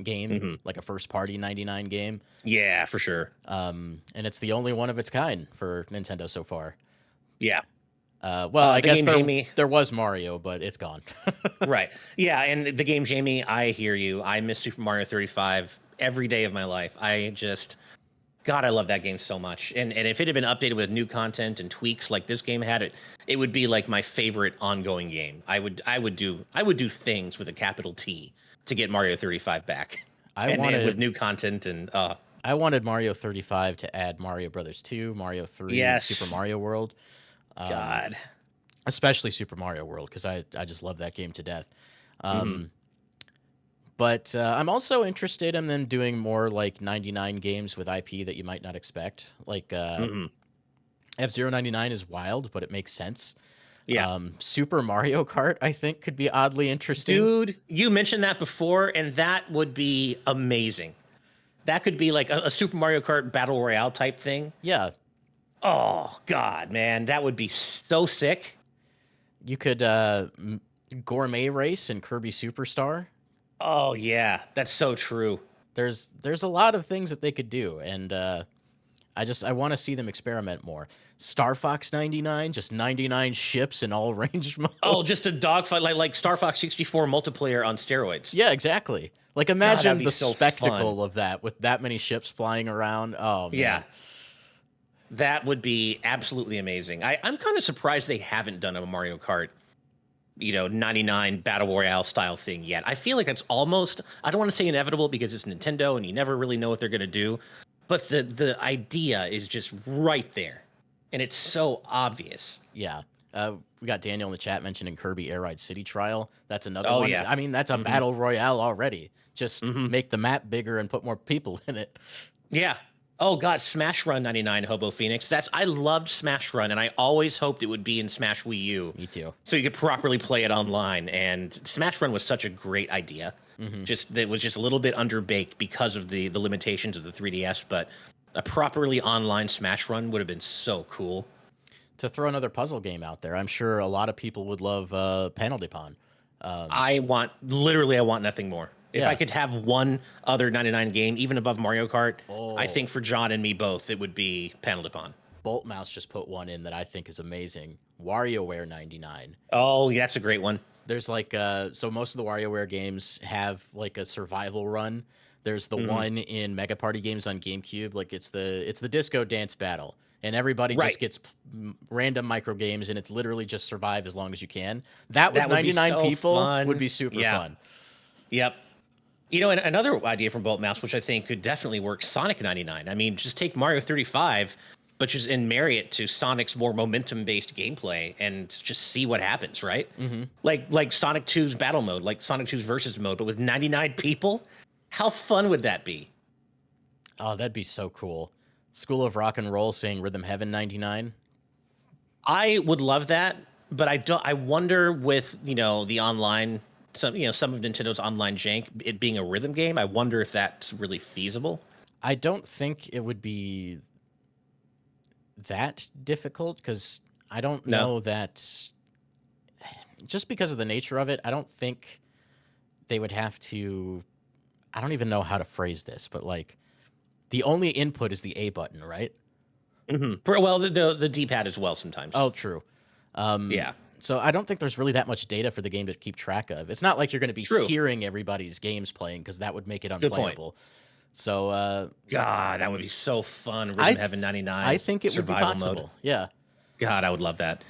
game, Hmm. like a first party 99 game. Yeah, for sure. And it's the only one of its kind for Nintendo so far. Yeah. Well, I The guess game Jamie. there was Mario, but it's gone. Right. Yeah, and the game Jamie, I hear you. I miss Super Mario 35 every day of my life. God, I love that game so much. And if it had been updated with new content and tweaks like this game had, it would be like my favorite ongoing game. I would do things with a capital T to get Mario 35 back. And with new content and I wanted Mario 35 to add Mario Brothers 2, Mario 3, and Super yes. Mario World. God. Especially Super Mario World, because I just love that game to death. Hmm. But I'm also interested in them doing more like 99 games with IP that you might not expect. Like Hmm. F-Zero 99 is wild, but it makes sense. Yeah. Super Mario Kart, I think, could be oddly interesting. Dude, you mentioned that before, and that would be amazing. That could be like a Super Mario Kart Battle Royale type thing. Yeah, Oh, God, man. That would be so sick. you could gourmet race in Kirby Superstar. Oh, yeah. That's so true. There's a lot of things that they could do, and I want to see them experiment more. Star Fox 99, just 99 ships in all range mode. Oh, just a dogfight like Star Fox 64 multiplayer on steroids. Yeah, exactly. Like God, that'd imagine be the so spectacle fun. of that with that many ships flying around. Oh Yeah. man. That would be absolutely amazing. I'm kind of surprised they haven't done a Mario Kart, 99 Battle Royale style thing yet. I feel like that's almost, I don't want to say inevitable because it's Nintendo and you never really know what they're going to do, but the idea is just right there. And it's so obvious. Yeah. We got Daniel in the chat mentioning Kirby Air Ride City Trial. That's another Oh one. yeah. I mean, that's a Hmm. battle royale already. Just Hmm. make the map bigger and put more people in it. Yeah. Oh God, Smash Run 99 Hobo Phoenix. I loved Smash Run and I always hoped it would be in Smash Wii U. Me too. So you could properly play it online. And Smash Run was such a great idea. Hmm. Just that was just a little bit underbaked because of the limitations of the 3DS, but a properly online Smash Run would have been so cool. To throw another puzzle game out there, I'm sure a lot of people would love Panel de Pon. I want nothing more. If I Yeah. could have one other 99 game, even above Mario Kart, I Oh, think for John and me both, it would be Panel de Pon. Bolt Mouse just put one in that I think is amazing. WarioWare 99. Oh, yeah, that's a great one. There's like so most of the WarioWare games have like a survival run. There's the Hmm. one in Mega Party games on GameCube, like it's the disco dance battle, and everybody Right. just gets random micro games, and it's literally just survive as long as you can. That with That would be 99 so people would fun. be super Yeah. fun. Yep. And another idea from Bolt Mouse, which I think could definitely work, Sonic 99. I mean, just take Mario 35, but just and marry it to Sonic's more momentum-based gameplay and just see what happens, right? Hmm. Like Sonic 2's battle mode, like Sonic 2's versus mode, but with 99 people. How fun would that be? Oh, that'd be so cool. School of Rock and Roll saying Rhythm Heaven 99. I would love that, but I wonder with, the online some of Nintendo's online jank, it being a rhythm game, I wonder if that's really feasible. I don't think it would be that difficult because I don't No. know that just because of the nature of it, I don't think they would have to. I don't even know how to phrase this, but like the only input is the A button, right? Hmm. Well, the D-pad as well sometimes. Oh, true. Um, Yeah. so I don't think there's really that much data for the game to keep track of. It's not like you're going to be True. hearing everybody's games playing because that would make it Good point. unplayable. So God, that would be so fun. Rhythm I Heaven 99 I think it would be survival possible. mode. Yeah. God, I would love that.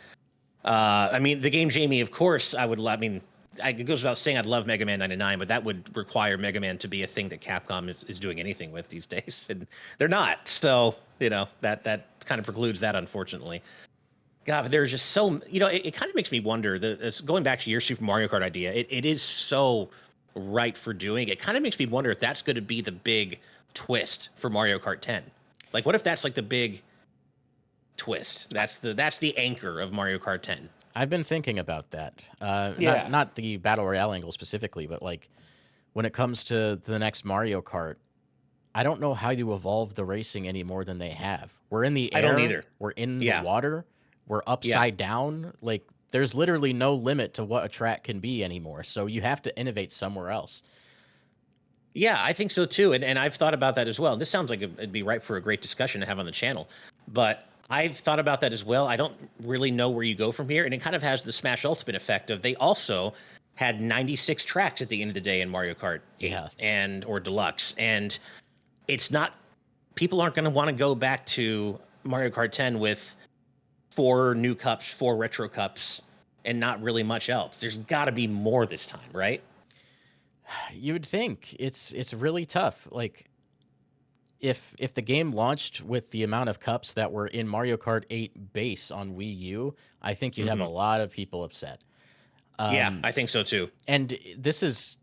I mean, the game Jamie, of course, I would love. I mean, it goes without saying I'd love Mega Man 99, but that would require Mega Man to be a thing that Capcom is doing anything with these days, and they're not. So, that kind of precludes that, unfortunately. God, but there's just so, it kind of makes me wonder, going back to your Super Mario Kart idea, it is so right for doing. It kind of makes me wonder if that's going to be the big twist for Mario Kart 10. Like, what if that's like the big twist? That's the anchor of Mario Kart 10. I've been thinking about that. Yeah. Not the battle royale angle specifically, but like when it comes to the next Mario Kart, I don't know how you evolve the racing any more than they have. We're in the I don't air, either. we're in the Yeah. water, we're Yeah. upside down. Like there's literally no limit to what a track can be anymore. So you have to innovate somewhere else. Yeah, I think so too. And I've thought about that as well. This sounds like it'd be ripe for a great discussion to have on the channel. But I've thought about that as well. I don't really know where you go from here. And it kind of has the Smash Ultimate effect of they also had 96 tracks at the end of the day in Mario Kart 8 Yeah. and or Deluxe. And it's not people aren't going to want to go back to Mario Kart 10 with 4 new cups, 4 retro cups, and not really much else. There's got to be more this time, right? You would think it's really tough. Like if the game launched with the amount of cups that were in Mario Kart 8 base on Wii U, I think you'd have a lot of people upset. Yeah, I think so too. And this is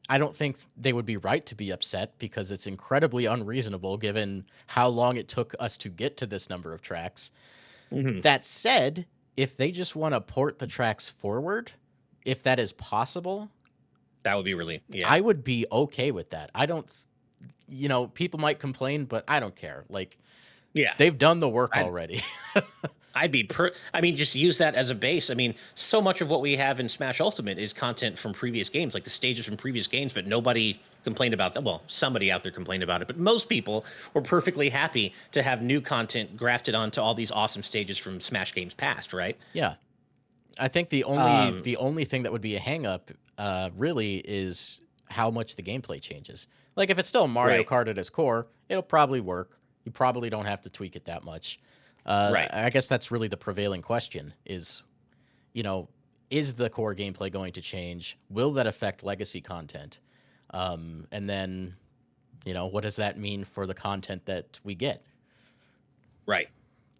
I don't think they would be right to be upset because it's incredibly unreasonable given how long it took us to get to this number of tracks. That said, if they just want to port the tracks forward, if that is possible, That would be really, yeah. I would be okay with that. I don't, people might complain, but I don't care. Like, Yeah. they've done the work I'd, already. I mean, just use that as a base. I mean, so much of what we have in Smash Ultimate is content from previous games, like the stages from previous games, but nobody complained about that. Well, somebody out there complained about it, but most people were perfectly happy to have new content grafted onto all these awesome stages from Smash games past, right? Yeah. I think the only thing that would be a hang up really is how much the gameplay changes. Like if it's still Mario Right. Kart at its core, it'll probably work. You probably don't have to tweak it that much. Right. I guess that's really the prevailing question is the core gameplay going to change? Will that affect legacy content? And then, what does that mean for the content that we get? Right.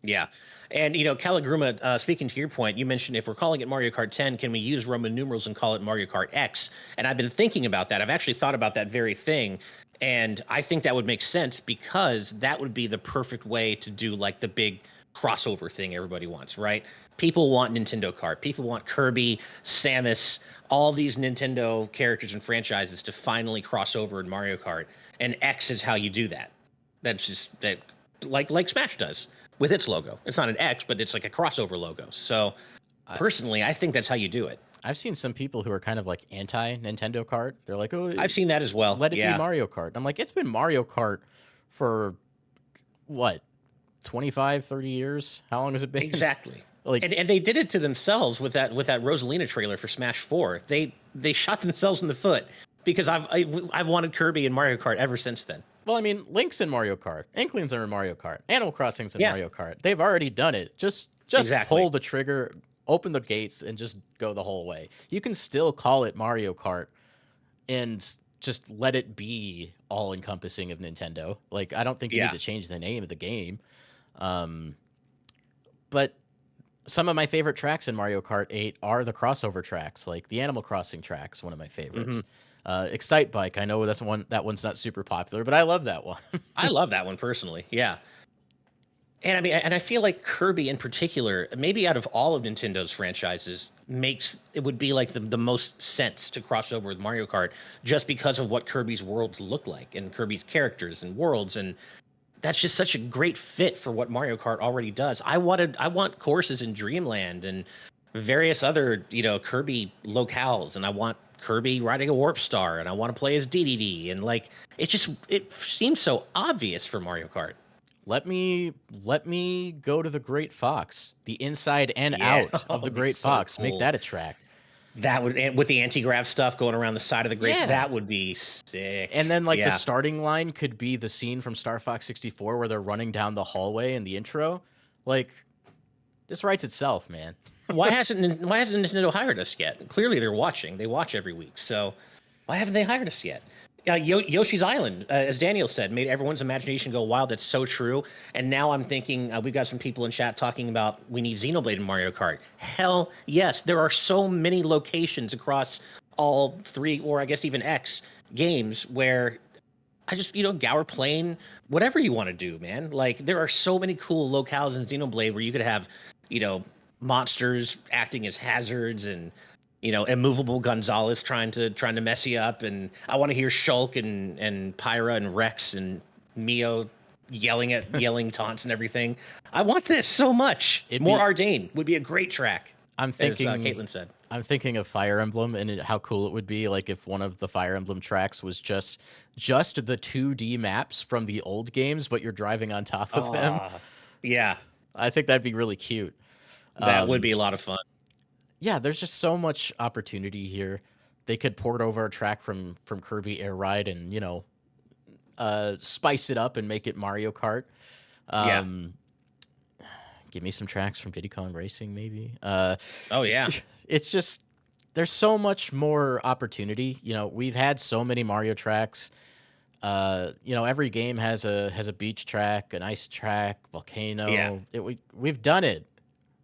Yeah. And, Caligruma, speaking to your point, you mentioned if we're calling it Mario Kart 10, can we use Roman numerals and call it Mario Kart X? And I've been thinking about that. I've actually thought about that very thing. And I think that would make sense because that would be the perfect way to do like the big crossover thing everybody wants, right? People want Nintendo Kart. People want Kirby, Samus, all these Nintendo characters and franchises to finally cross over in Mario Kart. And X is how you do that. That's just that like Smash does with its logo. It's not an X, but it's like a crossover logo. So personally, I think that's how you do it. I've seen some people who are kind of like anti Nintendo Kart. They're like, oh, I've seen that as well. let it Yeah. be Mario Kart. I'm like, it's been Mario Kart for what, 25, 30 years? How long has it been? Exactly. Like, And they did it to themselves with that Rosalina trailer for Smash 4. They shot themselves in the foot because I've wanted Kirby and Mario Kart ever since then. well, I mean, Link's in Mario Kart. Inklings are in Mario Kart. Animal Crossing's in Yeah. Mario Kart. They've already done it. Just Exactly. pull the trigger, open the gates, and just go the whole way. You can still call it Mario Kart and just let it be all encompassing of Nintendo. Like, I don't think you Yeah. need to change the name of the game. But some of my favorite tracks in Mario Kart 8 are the crossover tracks, like the Animal Crossing tracks, one of my favorites. Excite Bike, I know that one's not super popular, but I love that one. I love that one personally. Yeah. And I mean, and I feel like Kirby in particular, maybe out of all of Nintendo's franchises, it would be like the most sense to cross over with Mario Kart just because of what Kirby's worlds look like and Kirby's characters and worlds. And that's just such a great fit for what Mario Kart already does. I want courses in Dreamland and various other, Kirby locales, and I want Kirby riding a Warp Star, and I want to play as DDD, and like it seems so obvious for Mario Kart. Let me go to the Great Fox, the inside and Yeah. out of the That'd be Great so Fox. Make cool. that a track. That would, and with the anti-grav stuff going around the side of the Great, Yeah. that would be sick. And then like the Yeah. starting line could be the scene from Star Fox 64 where they're running down the hallway in the intro. Like this writes itself, man. why hasn't Nintendo hired us yet? Clearly, they're watching. They watch every week. So why haven't they hired us yet? Yoshi's Island, as Daniel said, made everyone's imagination go wild. That's so true. And now I'm thinking we've got some people in chat talking about we need Xenoblade in Mario Kart. Hell yes, there are so many locations across all 3, or I guess even X games where I just, Gower Plain, whatever you want to do, man. Like there are so many cool locales in Xenoblade where you could have, monsters acting as hazards, and immovable Gonzalez trying to mess you up, and I want to hear Shulk and Pyra and Rex and Mio yelling taunts and everything. I want this so much. It'd More be. Ardain would be a great track, I'm as thinking. Caitlin said. I'm thinking of Fire Emblem and how cool it would be, like if one of the Fire Emblem tracks was just the 2D maps from the old games, but you're driving on top of them. Yeah, I think that'd be really cute. that would Um, be a lot of fun. yeah, there's just so much opportunity here. They could port over a track from Kirby Air Ride and spice it up and make it Mario Kart. Yeah. Um, Give me some tracks from Diddy Kong Racing, maybe. Oh yeah. It's just there's so much more opportunity. We've had so many Mario tracks. Every game has a beach track, an ice track, Yeah. volcano. We've done it.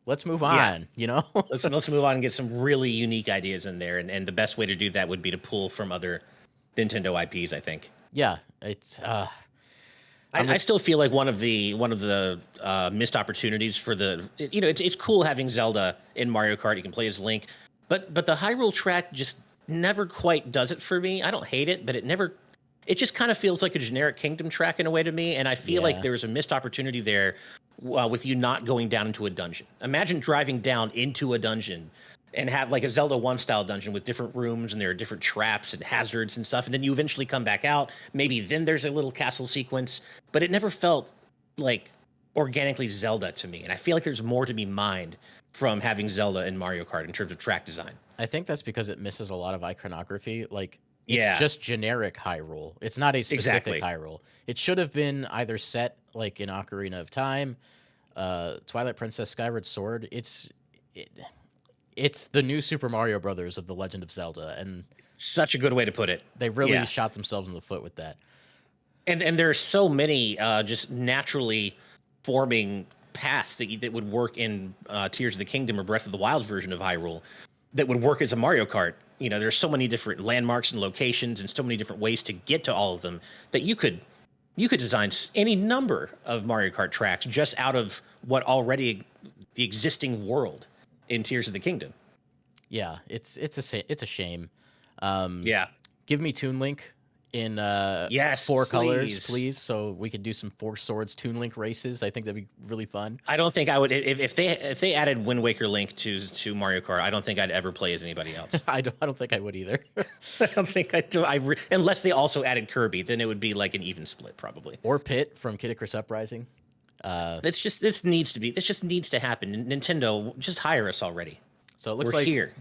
Let's move Yeah. on. Let's move on and get some really unique ideas in there, and the best way to do that would be to pull from other Nintendo IPs, I think. Yeah, it's I still feel like one of the missed opportunities for it's cool having Zelda in Mario Kart. You can play as Link, but the Hyrule track just never quite does it for me. I don't hate it, but it just kind of feels like a generic Kingdom track in a way to me, and I feel like yeah. there was a missed opportunity there with you not going down into a dungeon. Imagine driving down into a dungeon and have like a Zelda 1 style dungeon with different rooms and there are different traps and hazards and stuff. And then you eventually come back out. Maybe then there's a little castle sequence, but it never felt like organically Zelda to me. And I feel like there's more to be mined from having Zelda and Mario Kart in terms of track design. I think that's because it misses a lot of iconography. Like it's Yeah, just generic Hyrule. It's not a specific exactly. Hyrule. It should have been either set like in Ocarina of Time, Twilight Princess, Skyward Sword. It, it's the new Super Mario Brothers of the Legend of Zelda, and Such a good way to put it. they really Yeah. shot themselves in the foot with that. And there are so many just naturally forming paths that would work in Tears of the Kingdom or Breath of the Wild's version of Hyrule that would work as a Mario Kart. There's so many different landmarks and locations and so many different ways to get to all of them that you could design any number of Mario Kart tracks just out of what already the existing world in Tears of the Kingdom. Yeah, it's a shame. Yeah. Give me Toon Link in Yes, four colors, please. please, so we could do some Four Swords Toon Link races. I think that'd be really fun. I don't think I would if they added Wind Waker Link to Mario Kart. I don't think I'd ever play as anybody else. I don't think I would either. I don't think I do. Unless they also added Kirby, then it would be like an even split probably. Or Pit from Kid Icarus Uprising. This just needs to happen. Nintendo, just hire us already. So it looks We're like here.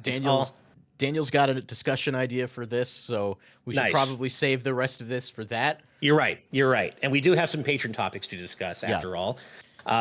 Daniel's got a discussion idea for this, so we should Nice. probably save the rest of this for that. You're right. You're right. And we do have some patron topics to discuss Yeah. after all.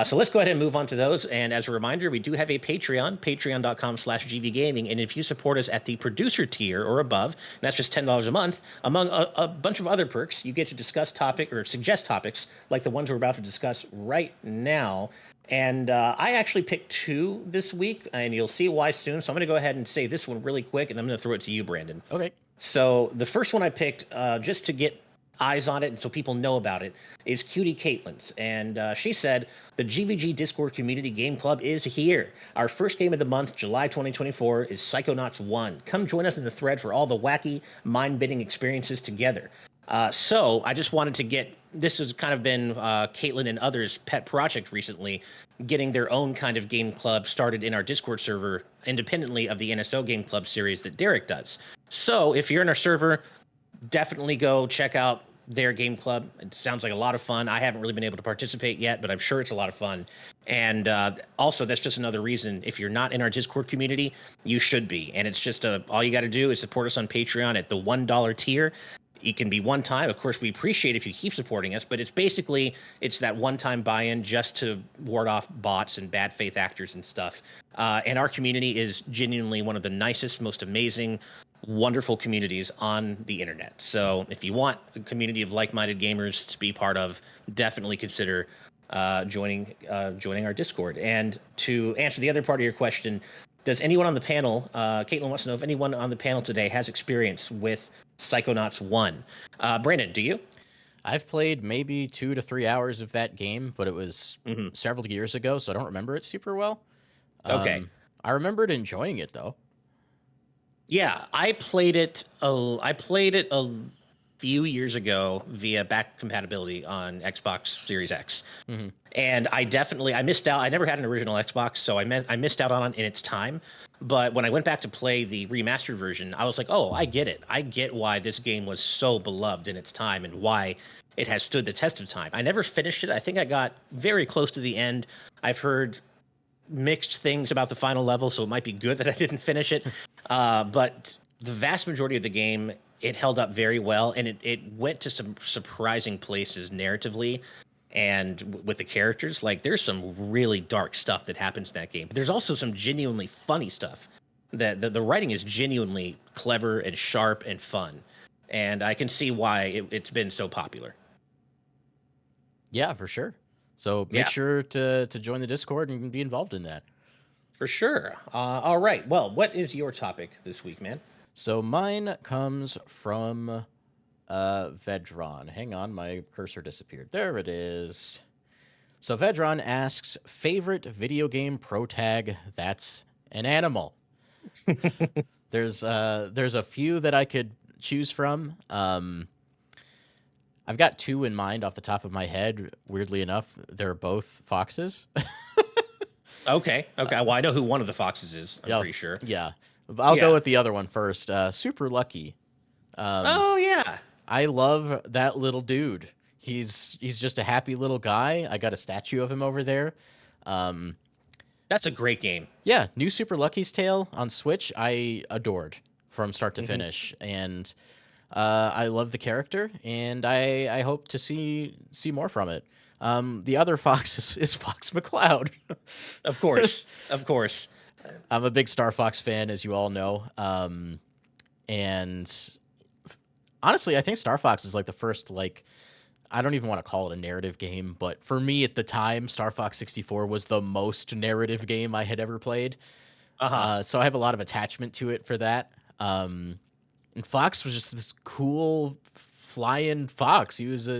So let's go ahead and move on to those. And as a reminder, we do have a Patreon, patreon.com/GVGaming. And if you support us at the producer tier or above, and that's just $10 a month, among a bunch of other perks, you get to discuss topic or suggest topics like the ones we're about to discuss right now. And I actually picked two this week, and you'll see why soon. So I'm going to go ahead and say this one really quick, and I'm going to throw it to you, Brandon. Okay. So the first one I picked, just to get eyes on it and so people know about it, is Cutie Caitlin's. And she said, the GVG Discord Community Game Club is here. Our first game of the month, July 2024, is Psychonauts 1. Come join us in the thread for all the wacky, mind-bending experiences together. So I just wanted to get, this has kind of been Caitlin and others' pet project recently, getting their own kind of game club started in our Discord server, independently of the NSO Game Club series that Derek does. So if you're in our server, definitely go check out their game club. It sounds like a lot of fun. I haven't really been able to participate yet, but I'm sure it's a lot of fun. And also, that's just another reason, if you're not in our Discord community, you should be. And it's just all you got to do is support us on Patreon at the $1 tier. It can be one time. Of course, we appreciate if you keep supporting us, but it's that one-time buy-in just to ward off bots and bad faith actors and stuff. And our community is genuinely one of the nicest, most amazing, wonderful communities on the internet. So if you want a community of like-minded gamers to be part of, definitely consider joining our Discord. And to answer the other part of your question, does anyone on the panel, Caitlin wants to know if anyone on the panel today has experience with Psychonauts 1. Brandon, do you? I've played maybe 2 to 3 hours of that game, but it was several years ago, so I don't remember it super well. Okay. I remembered enjoying it, though. Yeah, I played it a few years ago via back compatibility on Xbox Series X. Hmm. And I missed out. I never had an original Xbox, so I missed out on it in its time. But when I went back to play the remastered version, I was like, "Oh, I get it. I get why this game was so beloved in its time and why it has stood the test of time." I never finished it. I think I got very close to the end. I've heard mixed things about the final level, so it might be good that I didn't finish it. But the vast majority of the game, it held up very well, and it went to some surprising places narratively and with the characters. Like, there's some really dark stuff that happens in that game. But there's also some genuinely funny stuff. That the writing is genuinely clever and sharp and fun, and I can see why it's been so popular. Yeah, for sure. So make Yeah. sure to join the Discord and be involved in that. For sure. All right. Well, what is your topic this week, man? So mine comes from Vedron. Hang on, my cursor disappeared. There it is. So Vedron asks, favorite video game pro tag that's an animal. There's a few that I could choose from. I've got two in mind off the top of my head. Weirdly enough, they're both foxes. Okay. Okay. Well, I know who one of the foxes is. I'm Yeah, pretty sure. yeah. I'll go Yeah. with the other one first. Super Lucky. Oh yeah. I love that little dude. He's just a happy little guy. I got a statue of him over there. Um, That's a great game. yeah, new Super Lucky's Tale on Switch. I adored from start to Hmm. finish, and I love the character, and I hope to see more from it. The other fox is Fox McCloud. Of course. Of course. I'm a big Star Fox fan, as you all know. And honestly, I think Star Fox is like the first, like, I don't even want to call it a narrative game, but for me at the time, Star Fox 64 was the most narrative game I had ever played. Uh-huh. So I have a lot of attachment to it for that. And Fox was just this cool flying fox. He was a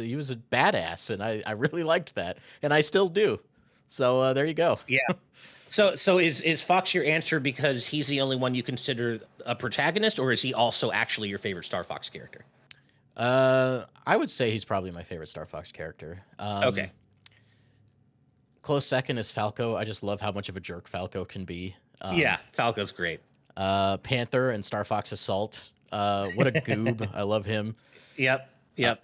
badass, and I really liked that, and I still do. So there you go. Yeah. So is Fox your answer because he's the only one you consider a protagonist, or is he also actually your favorite Star Fox character? I would say he's probably my favorite Star Fox character. Okay. Close second is Falco. I just love how much of a jerk Falco can be. Yeah, Falco's great. Panther and Star Fox Assault. What a goob. I love him. Yep. Uh, Yep.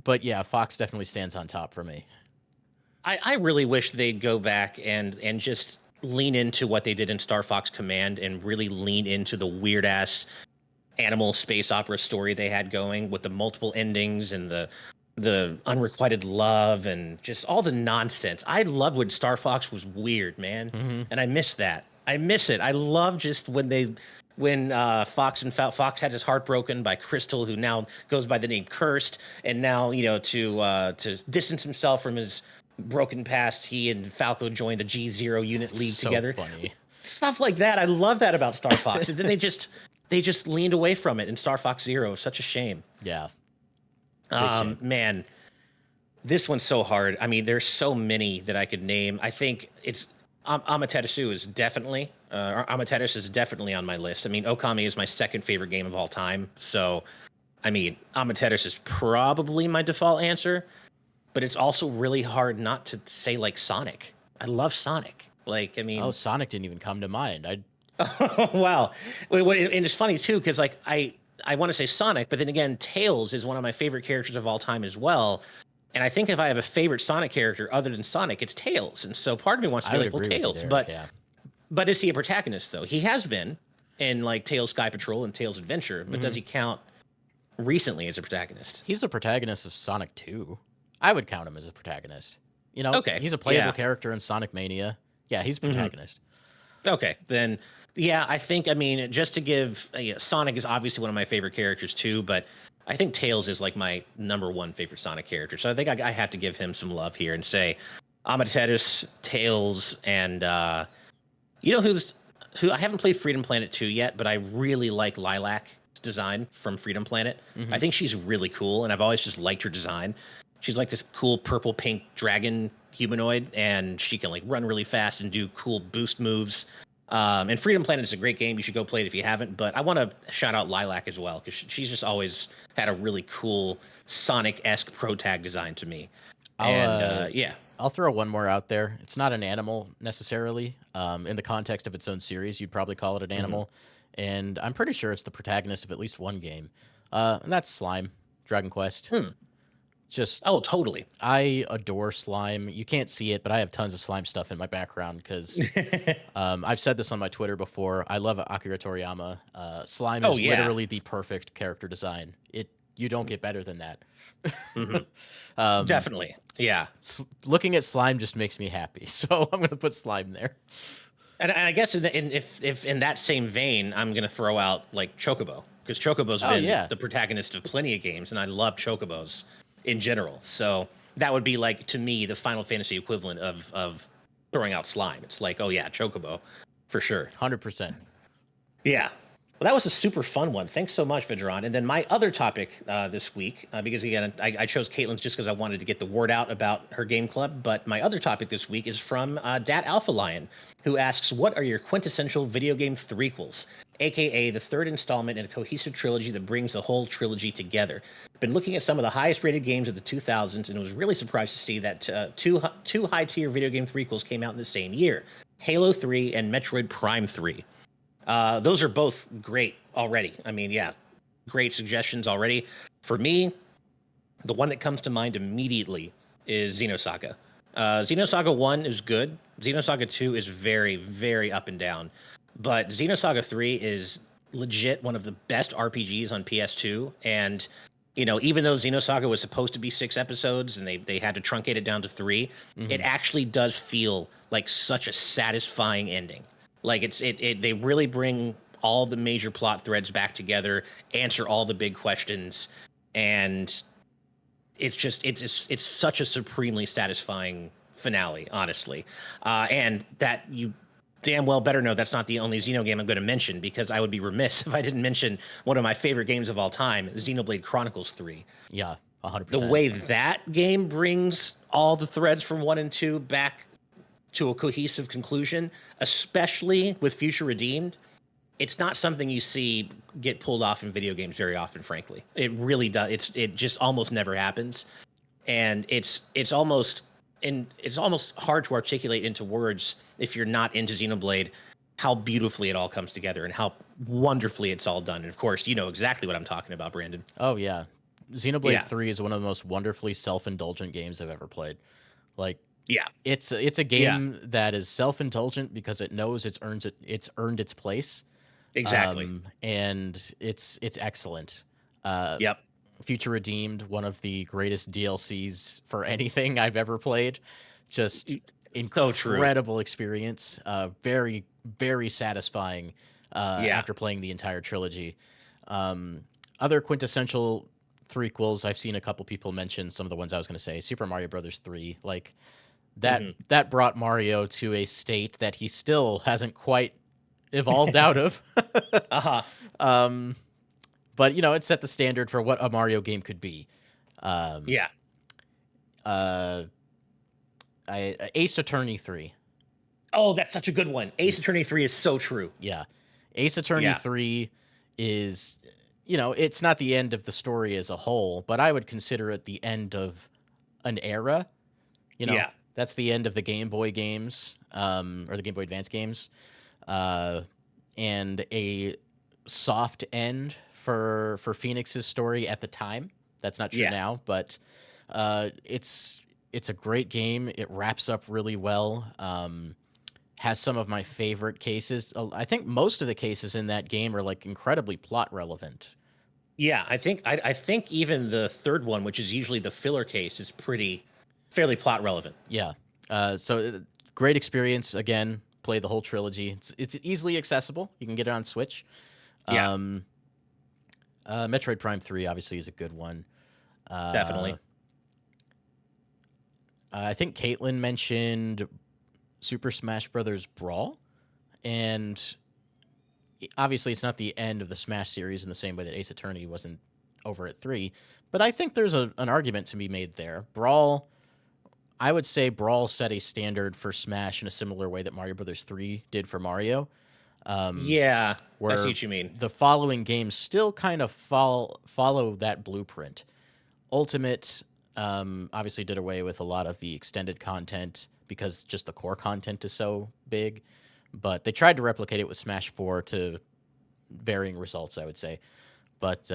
but yeah, Fox definitely stands on top for me. I really wish they'd go back and just lean into what they did in Star Fox Command and really lean into the weird ass animal space opera story they had going with the multiple endings and the unrequited love and just all the nonsense. I loved when Star Fox was weird, man, Hmm. and I miss that. I miss it. I love just when Fox had his heart broken by Crystal, who now goes by the name Cursed, and now to distance himself from his broken past, he and Falco joined the G0 unit It's league so together. funny. Stuff like that. I love that about Star Fox. And then they just leaned away from it in Star Fox Zero. Such a shame. Yeah, big shame. Man, this one's so hard. I mean, there's so many that I could name. I think it's Amaterasu is definitely Amaterasu is definitely on my list. I mean, Okami is my second favorite game of all time. So, I mean, Amaterasu is probably my default answer, but it's also really hard not to say like Sonic. I love Sonic. Like, I Oh, mean, Sonic didn't even come to mind. wow. And it's funny too, because like I want to say Sonic, but then again, Tails is one of my favorite characters of all time as well. And I think if I have a favorite Sonic character other than Sonic, it's Tails. And so part of me wants to I be would like, well, agree with you Tails, there. but Yeah. but is he a protagonist though? He has been in like Tails Sky Patrol and Tails Adventure, but does Hmm. he count recently as a protagonist? He's the protagonist of Sonic 2. I would count him as a protagonist. You know, Okay. he's a playable Yeah. character in Sonic Mania. Yeah, he's a Hmm. protagonist. Okay, then yeah, I think I mean just to give Sonic is obviously one of my favorite characters too, but I think Tails is like my number one favorite Sonic character. So I think I have to give him some love here and say Amatetus, Tails, and you know who I haven't played Freedom Planet 2 yet, but I really like Lilac's design from Freedom Planet. I Hmm. think she's really cool, and I've always just liked her design. She's like this cool purple pink dragon humanoid, and she can like run really fast and do cool boost moves. And Freedom Planet is a great game. You should go play it if you haven't. But I want to shout out Lilac as well because she's just always had a really cool Sonic-esque pro tag design to me. I'll And uh, yeah. I'll throw one more out there. It's not an animal necessarily. In the context of its own series, you'd probably call it an Mhm. animal, and I'm pretty sure it's the protagonist of at least one game. And that's Slime, Dragon Quest. Hmm. Just Oh, totally. I adore slime. You can't see it, but I have tons of slime stuff in my background because I've said this on my Twitter before. I love Akira Toriyama. Slime Oh is yeah. literally the perfect character design. You don't get better than that. Hmm. um, Definitely. Yeah. Looking at slime just makes me happy, so I'm gonna put slime there. And I guess if in that same vein, I'm gonna throw out like Chocobo because Chocobo's Oh been yeah, the protagonist of plenty of games, and I love Chocobos in general. So that would be like to me the Final Fantasy equivalent of throwing out slime. It's like, oh yeah, Chocobo, for sure. 100%. Yeah. Well, that was a super fun one. Thanks so much, Vidron. And then my other topic this week, because again, I chose Caitlin's just because I wanted to get the word out about her game club. But my other topic this week is from Dat Alpha Lion, who asks, "What are your quintessential video game threequels, aka the third installment in a cohesive trilogy that brings the whole trilogy together?" Been looking at some of the highest-rated games of the 2000s, and was really surprised to see that two high-tier video game threequels came out in the same year: Halo 3 and Metroid Prime 3. Those are both great already. I mean, yeah, great suggestions already. For me, the one that comes to mind immediately is Xenosaga. Xenosaga 1 is good. Xenosaga 2 is very, very up and down. But Xenosaga 3 is legit one of the best RPGs on PS2. And, even though Xenosaga was supposed to be 6 episodes and they had to truncate it down to 3, it Hmm. actually does feel like such a satisfying ending. Like they really bring all the major plot threads back together, answer all the big questions, and it's such a supremely satisfying finale, honestly. And that you damn well better know that's not the only Xeno game I'm going to mention because I would be remiss if I didn't mention one of my favorite games of all time, Xenoblade Chronicles 3. Yeah, The 100%. way that game brings all the threads from 1 and 2 back to a cohesive conclusion, especially with Future Redeemed, it's not something you see get pulled off in video games very often, frankly. It really does. It just almost never happens. And it's almost hard to articulate into words if you're not into Xenoblade how beautifully it all comes together and how wonderfully it's all done. And of course, you know exactly what I'm talking about, Brandon. Oh yeah, Xenoblade Yeah. 3 is one of the most wonderfully self-indulgent games I've ever played. Like Yeah. it's a Yeah. game that is self-indulgent because it knows it's earned its place. Exactly. And it's excellent. Yep. Future Redeemed, one of the greatest DLCs for anything I've ever played. Just So true. incredible experience. Very, very satisfying Yeah. after playing the entire trilogy. Other quintessential threequels, I've seen a couple people mention some of the ones I was going to say. Super Mario Brothers 3, like Mhm. that brought Mario to a state that he still hasn't quite evolved out of. Uh-huh. um, but it set the standard for what a Mario game could be. Um, Yeah. uh, Ace Attorney 3. Oh, that's such a good one. Ace Attorney 3 is so true. Yeah. Ace Attorney Yeah. 3 is, it's not the end of the story as a whole, but I would consider it the end of an era. Yeah. That's the end of the Game Boy games, or the Game Boy Advance games, and a soft end for Phoenix's story at the time. That's not true Yeah. now, but it's a great game. It wraps up really well. Has some of my favorite cases. I think most of the cases in that game are like incredibly plot relevant. Yeah, I think even the third one, which is usually the filler case, is fairly plot relevant. Yeah. Great experience. Again, play the whole trilogy. It's easily accessible. You can get it on Switch. Yeah. Metroid Prime 3 obviously is a good one. Definitely. I think Caitlin mentioned Super Smash Brothers Brawl, and obviously it's not the end of the Smash series in the same way that Ace Attorney wasn't over at 3, but I think there's an argument to be made there. Brawl I would say Brawl set a standard for Smash in a similar way that Mario Brothers 3 did for Mario, Yeah, I see where what you mean. the following games still kind of follow that blueprint. Ultimate obviously did away with a lot of the extended content because just the core content is so big, but they tried to replicate it with Smash 4 to varying results, I would say. But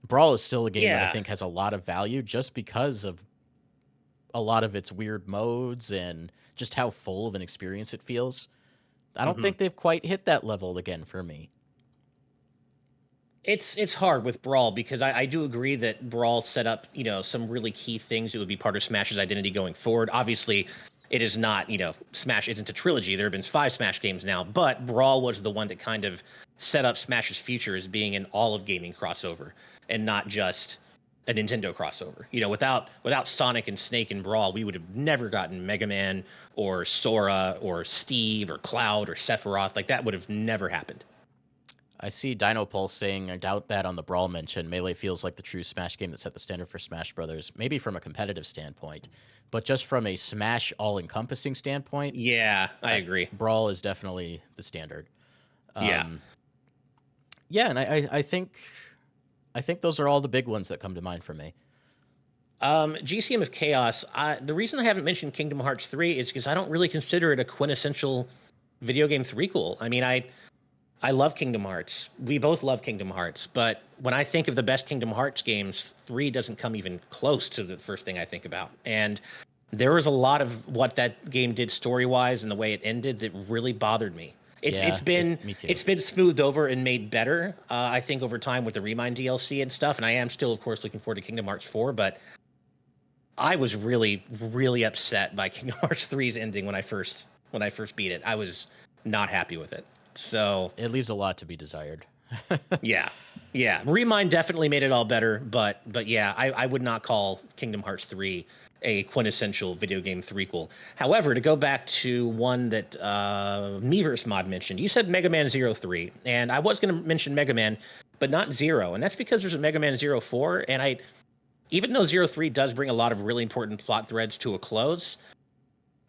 Brawl is still a game that I Yeah. think has a lot of value just because of a lot of its weird modes and just how full of an experience it feels. I don't hmm think they've quite hit that level again for me. It's hard with Brawl because I do agree that Brawl set up, some really key things that would be part of Smash's identity going forward. Obviously, it is not, Smash isn't a trilogy. There have been 5 Smash games now, but Brawl was the one that kind of set up Smash's future as being an all of gaming crossover and not just a Nintendo crossover. Without Sonic and Snake and Brawl, we would have never gotten Mega Man or Sora or Steve or Cloud or Sephiroth. Like that would have never happened. I see Dino Pulse saying, I doubt that on the Brawl mention. Melee feels like the true Smash game that set the standard for Smash Brothers, maybe from a competitive standpoint, but just from a Smash all encompassing standpoint, Yeah, I agree. Brawl is definitely the standard. Yeah. Um, yeah, and I think those are all the big ones that come to mind for me. GCM of Chaos. The reason I haven't mentioned Kingdom Hearts 3 is because I don't really consider it a quintessential video game threequel. I mean, I love Kingdom Hearts. We both love Kingdom Hearts, but when I think of the best Kingdom Hearts games, 3 doesn't come even close to the first thing I think about. And there was a lot of what that game did story-wise and the way it ended that really bothered me. It's Yeah, been me too. it's been smoothed over and made better, I think, over time with the Remind DLC and stuff. And I am still, of course, looking forward to Kingdom Hearts 4, but I was really, really upset by Kingdom Hearts 3's ending when I first beat it. I was not happy with it. So It leaves a lot to be desired. yeah, yeah. Remind definitely made it all better, but yeah, I would not call Kingdom Hearts 3 a quintessential video game threequel. However, to go back to one that Miiverse Mod mentioned, you said Mega Man 03, and I was going to mention Mega Man, but not Zero, and that's because there's a Mega Man 04, and even though 03 does bring a lot of really important plot threads to a close,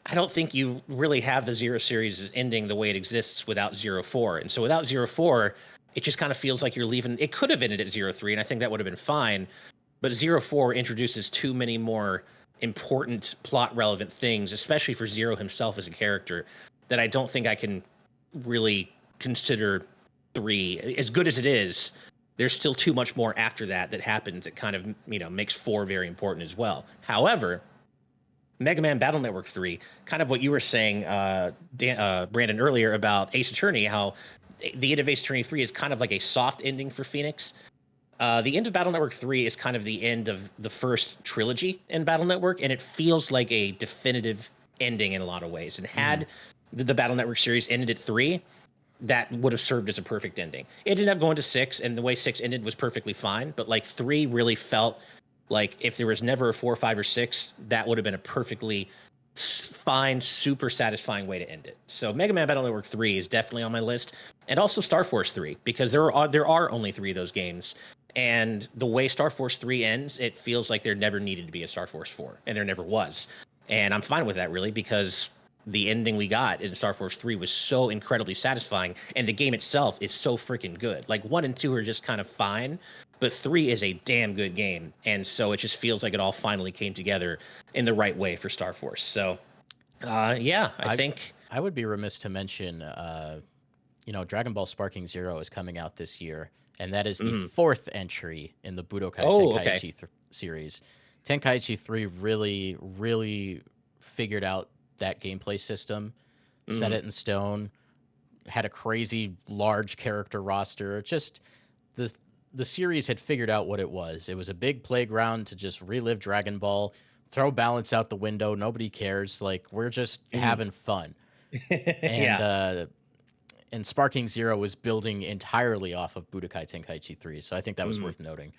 I don't think you really have the Zero series ending the way it exists without 04. And so without 04, it just kind of feels like you're leaving. It could have ended at 03, and I think that would have been fine. But 04 introduces too many more important plot relevant things, especially for Zero himself as a character, that I don't think I can really consider 3. As good as it is, there's still too much more after that happens. It kind of, makes 4 very important as well. However, Mega Man Battle Network 3, kind of what you were saying, Brandon, earlier about Ace Attorney, how the end of Ace Attorney 3 is kind of like a soft ending for Phoenix. The end of Battle Network 3 is kind of the end of the first trilogy in Battle Network, and it feels like a definitive ending in a lot of ways. And had the Battle Network series ended at 3, that would have served as a perfect ending. It ended up going to 6, and the way 6 ended was perfectly fine, but like 3 really felt like if there was never a 4, 5, or 6, that would have been a perfectly fine, super satisfying way to end it. So Mega Man Battle Network 3 is definitely on my list, and also Star Force 3, because there are only 3 of those games. And the way Star Force 3 ends, it feels like there never needed to be a Star Force 4, and there never was. And I'm fine with that, really, because the ending we got in Star Force 3 was so incredibly satisfying, and the game itself is so freaking good. Like 1 and 2 are just kind of fine, but 3 is a damn good game, and so it just feels like it all finally came together in the right way for Star Force. So, yeah, I think I would be remiss to mention, Dragon Ball Sparking Zero is coming out this year, and that is the 4th entry in the Budokai Oh, Tenkaichi okay. series. Tenkaichi 3 really, really figured out that gameplay system, set it in stone, had a crazy large character roster. Just the series had figured out what it was. It was a big playground to just relive Dragon Ball, throw balance out the window. Nobody cares. Like we're just having fun. And Yeah. and Sparking Zero was building entirely off of Budokai Tenkaichi 3, so I think that was worth noting.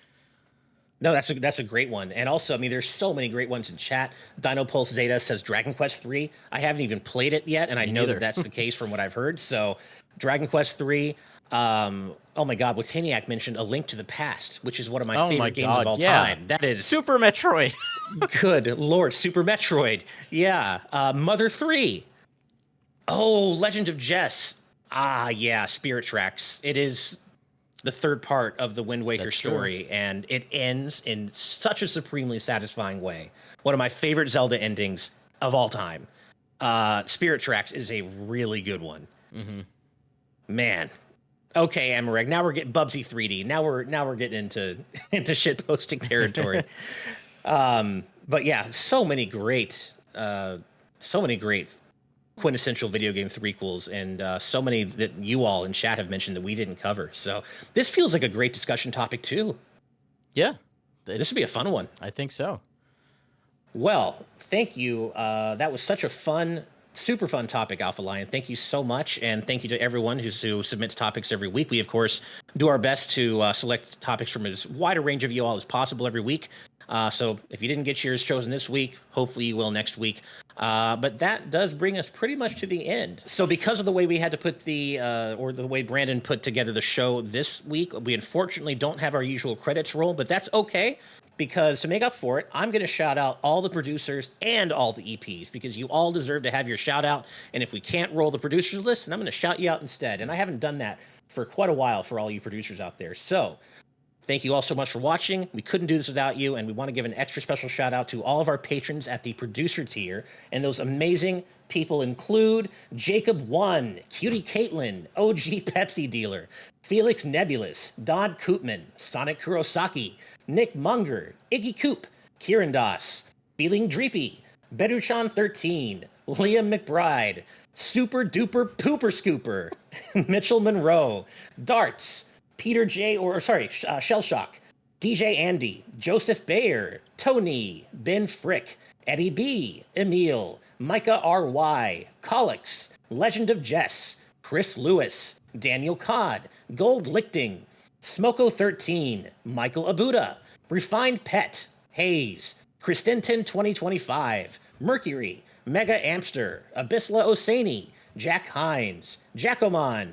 No, that's a great one. And also, I mean, there's so many great ones in chat. Dino Pulse Zeta says Dragon Quest 3. I haven't even played it yet, and I Me know neither. that that's the case from what I've heard. So, Dragon Quest 3. Oh my God, Wataniac mentioned A Link to the Past, which is one of my Oh my favorite games of god, all yeah. time. That is Super Metroid. Good Lord, Super Metroid. Yeah. Mother 3. Oh, Legend of Jess. Ah, yeah, Spirit Tracks. It is the third part of the Wind Waker That's true. story, and it ends in such a supremely satisfying way. One of my favorite Zelda endings of all time. Spirit Tracks is a really good one. Mm-hmm. Man. Okay, Amareg. Now we're getting Bubsy 3D. Now we're getting into into shit posting territory. But yeah, so many great quintessential video game threequels, and so many that you all in chat have mentioned that we didn't cover. So this feels like a great discussion topic too. Yeah. This would be a fun one. I think so. Well, thank you. That was such a fun, super fun topic, Alpha Lion. Thank you so much, and thank you to everyone who submits topics every week. We, of course, do our best to select topics from as wide a range of you all as possible every week. So if you didn't get yours chosen this week, hopefully you will next week. But that does bring us pretty much to the end. So because of the way we had to put or the way Brandon put together the show this week, we unfortunately don't have our usual credits roll, but that's okay. Because to make up for it, I'm going to shout out all the producers and all the EPs because you all deserve to have your shout out. And if we can't roll the producers list, then I'm going to shout you out instead. And I haven't done that for quite a while for all you producers out there. So thank you all so much for watching. We couldn't do this without you, and we want to give an extra special shout out to all of our patrons at the producer tier. And those amazing people include Jacob One, Cutie Caitlin, OG Pepsi Dealer, Felix Nebulous, Don Koopman, Sonic Kurosaki, Nick Munger, Iggy Coop, Kieran Das, Feeling Dreepy, Beduchan 13, Liam McBride, Super Duper Pooper Scooper, Mitchell Monroe, Darts, Peter J. Shell Shock, DJ Andy, Joseph Bayer, Tony, Ben Frick, Eddie B, Emil, Micah R.Y., Colix, Legend of Jess, Chris Lewis, Daniel Codd, Gold Lichting, Smoko13, Michael Abuda, Refined Pet, Hayes, Kristinton 2025, Mercury, Mega Amster, Abysla Osani, Jack Hines, Jackomon,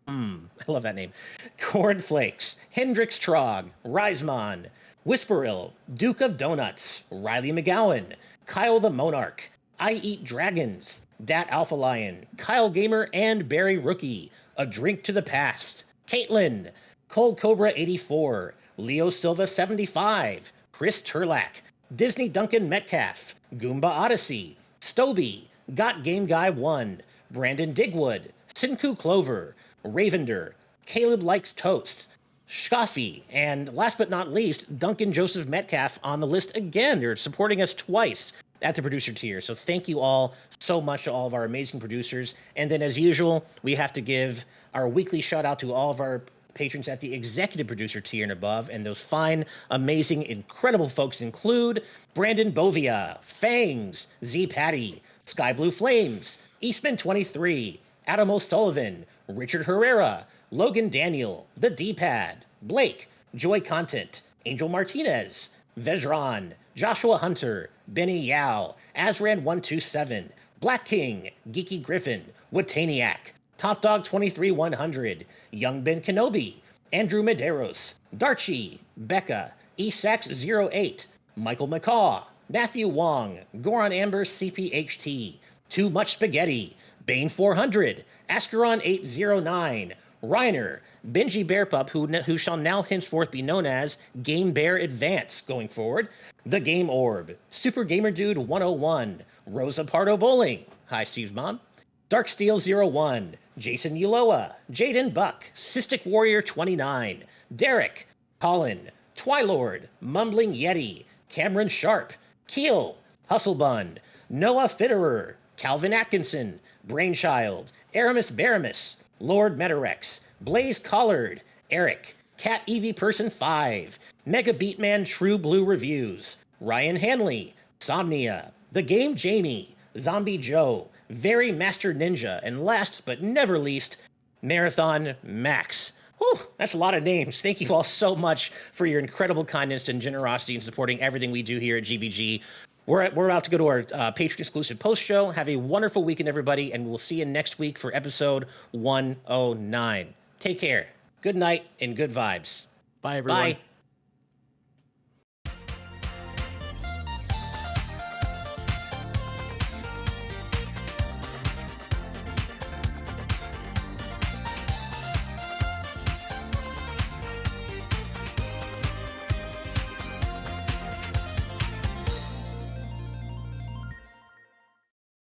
I love that name. Cornflakes, Hendrix Trog, Reisman, Whisperill, Duke of Donuts, Riley McGowan, Kyle the Monarch, I Eat Dragons, Dat Alpha Lion, Kyle Gamer, and Barry Rookie, A Drink to the Past, Caitlin, Cold Cobra 84, Leo Silva 75, Chris Turlack, Disney Duncan Metcalf, Goomba Odyssey, Stoby, Got Game Guy 1, Brandon Digwood, Sinku Clover, Ravender, Caleb Likes Toast, Scoffy, and last but not least, Duncan Joseph Metcalf on the list again. They're supporting us twice at the producer tier. So thank you all so much to all of our amazing producers. And then as usual, we have to give our weekly shout out to all of our patrons at the executive producer tier and above. And those fine, amazing, incredible folks include Brandon Bovia, Fangs, Z Patty, Sky Blue Flames, Eastman 23, Adam O'Sullivan, Richard Herrera, Logan Daniel, The D-Pad, Blake, Joy Content, Angel Martinez, Vejron, Joshua Hunter, Benny Yao, Azran127, Black King, Geeky Griffin, Wataniac, Top Dog 23100, Young Ben Kenobi, Andrew Medeiros, Darchi, Becca, Esax08, Michael McCaw, Matthew Wong, Goron Amber CPHT, Too Much Spaghetti, Bane 400, Ascaron 809, Reiner, Benji Bearpup, who shall now henceforth be known as Game Bear Advance going forward, The Game Orb, Super Gamer Dude 101, Rosa Pardo Bowling, hi Steve's mom, Darksteel 01, Jason Uloa, Jaden Buck, Cystic Warrior 29, Derek, Colin, Twilord, Mumbling Yeti, Cameron Sharp, Keel, Hustlebun, Noah Fitterer, Calvin Atkinson, Brainchild, Aramis Baramis, Lord Metarex, Blaze Collard, Eric, Cat Evie Person 5, Mega Beatman True Blue Reviews, Ryan Hanley, Somnia, The Game Jamie, Zombie Joe, Very Master Ninja, and last but never least, Marathon Max. Whew, that's a lot of names. Thank you all so much for your incredible kindness and generosity in supporting everything we do here at GVG. We're about to go to our Patreon-exclusive post-show. Have a wonderful weekend, everybody, and we'll see you next week for episode 109. Take care. Good night and good vibes. Bye, everyone. Bye.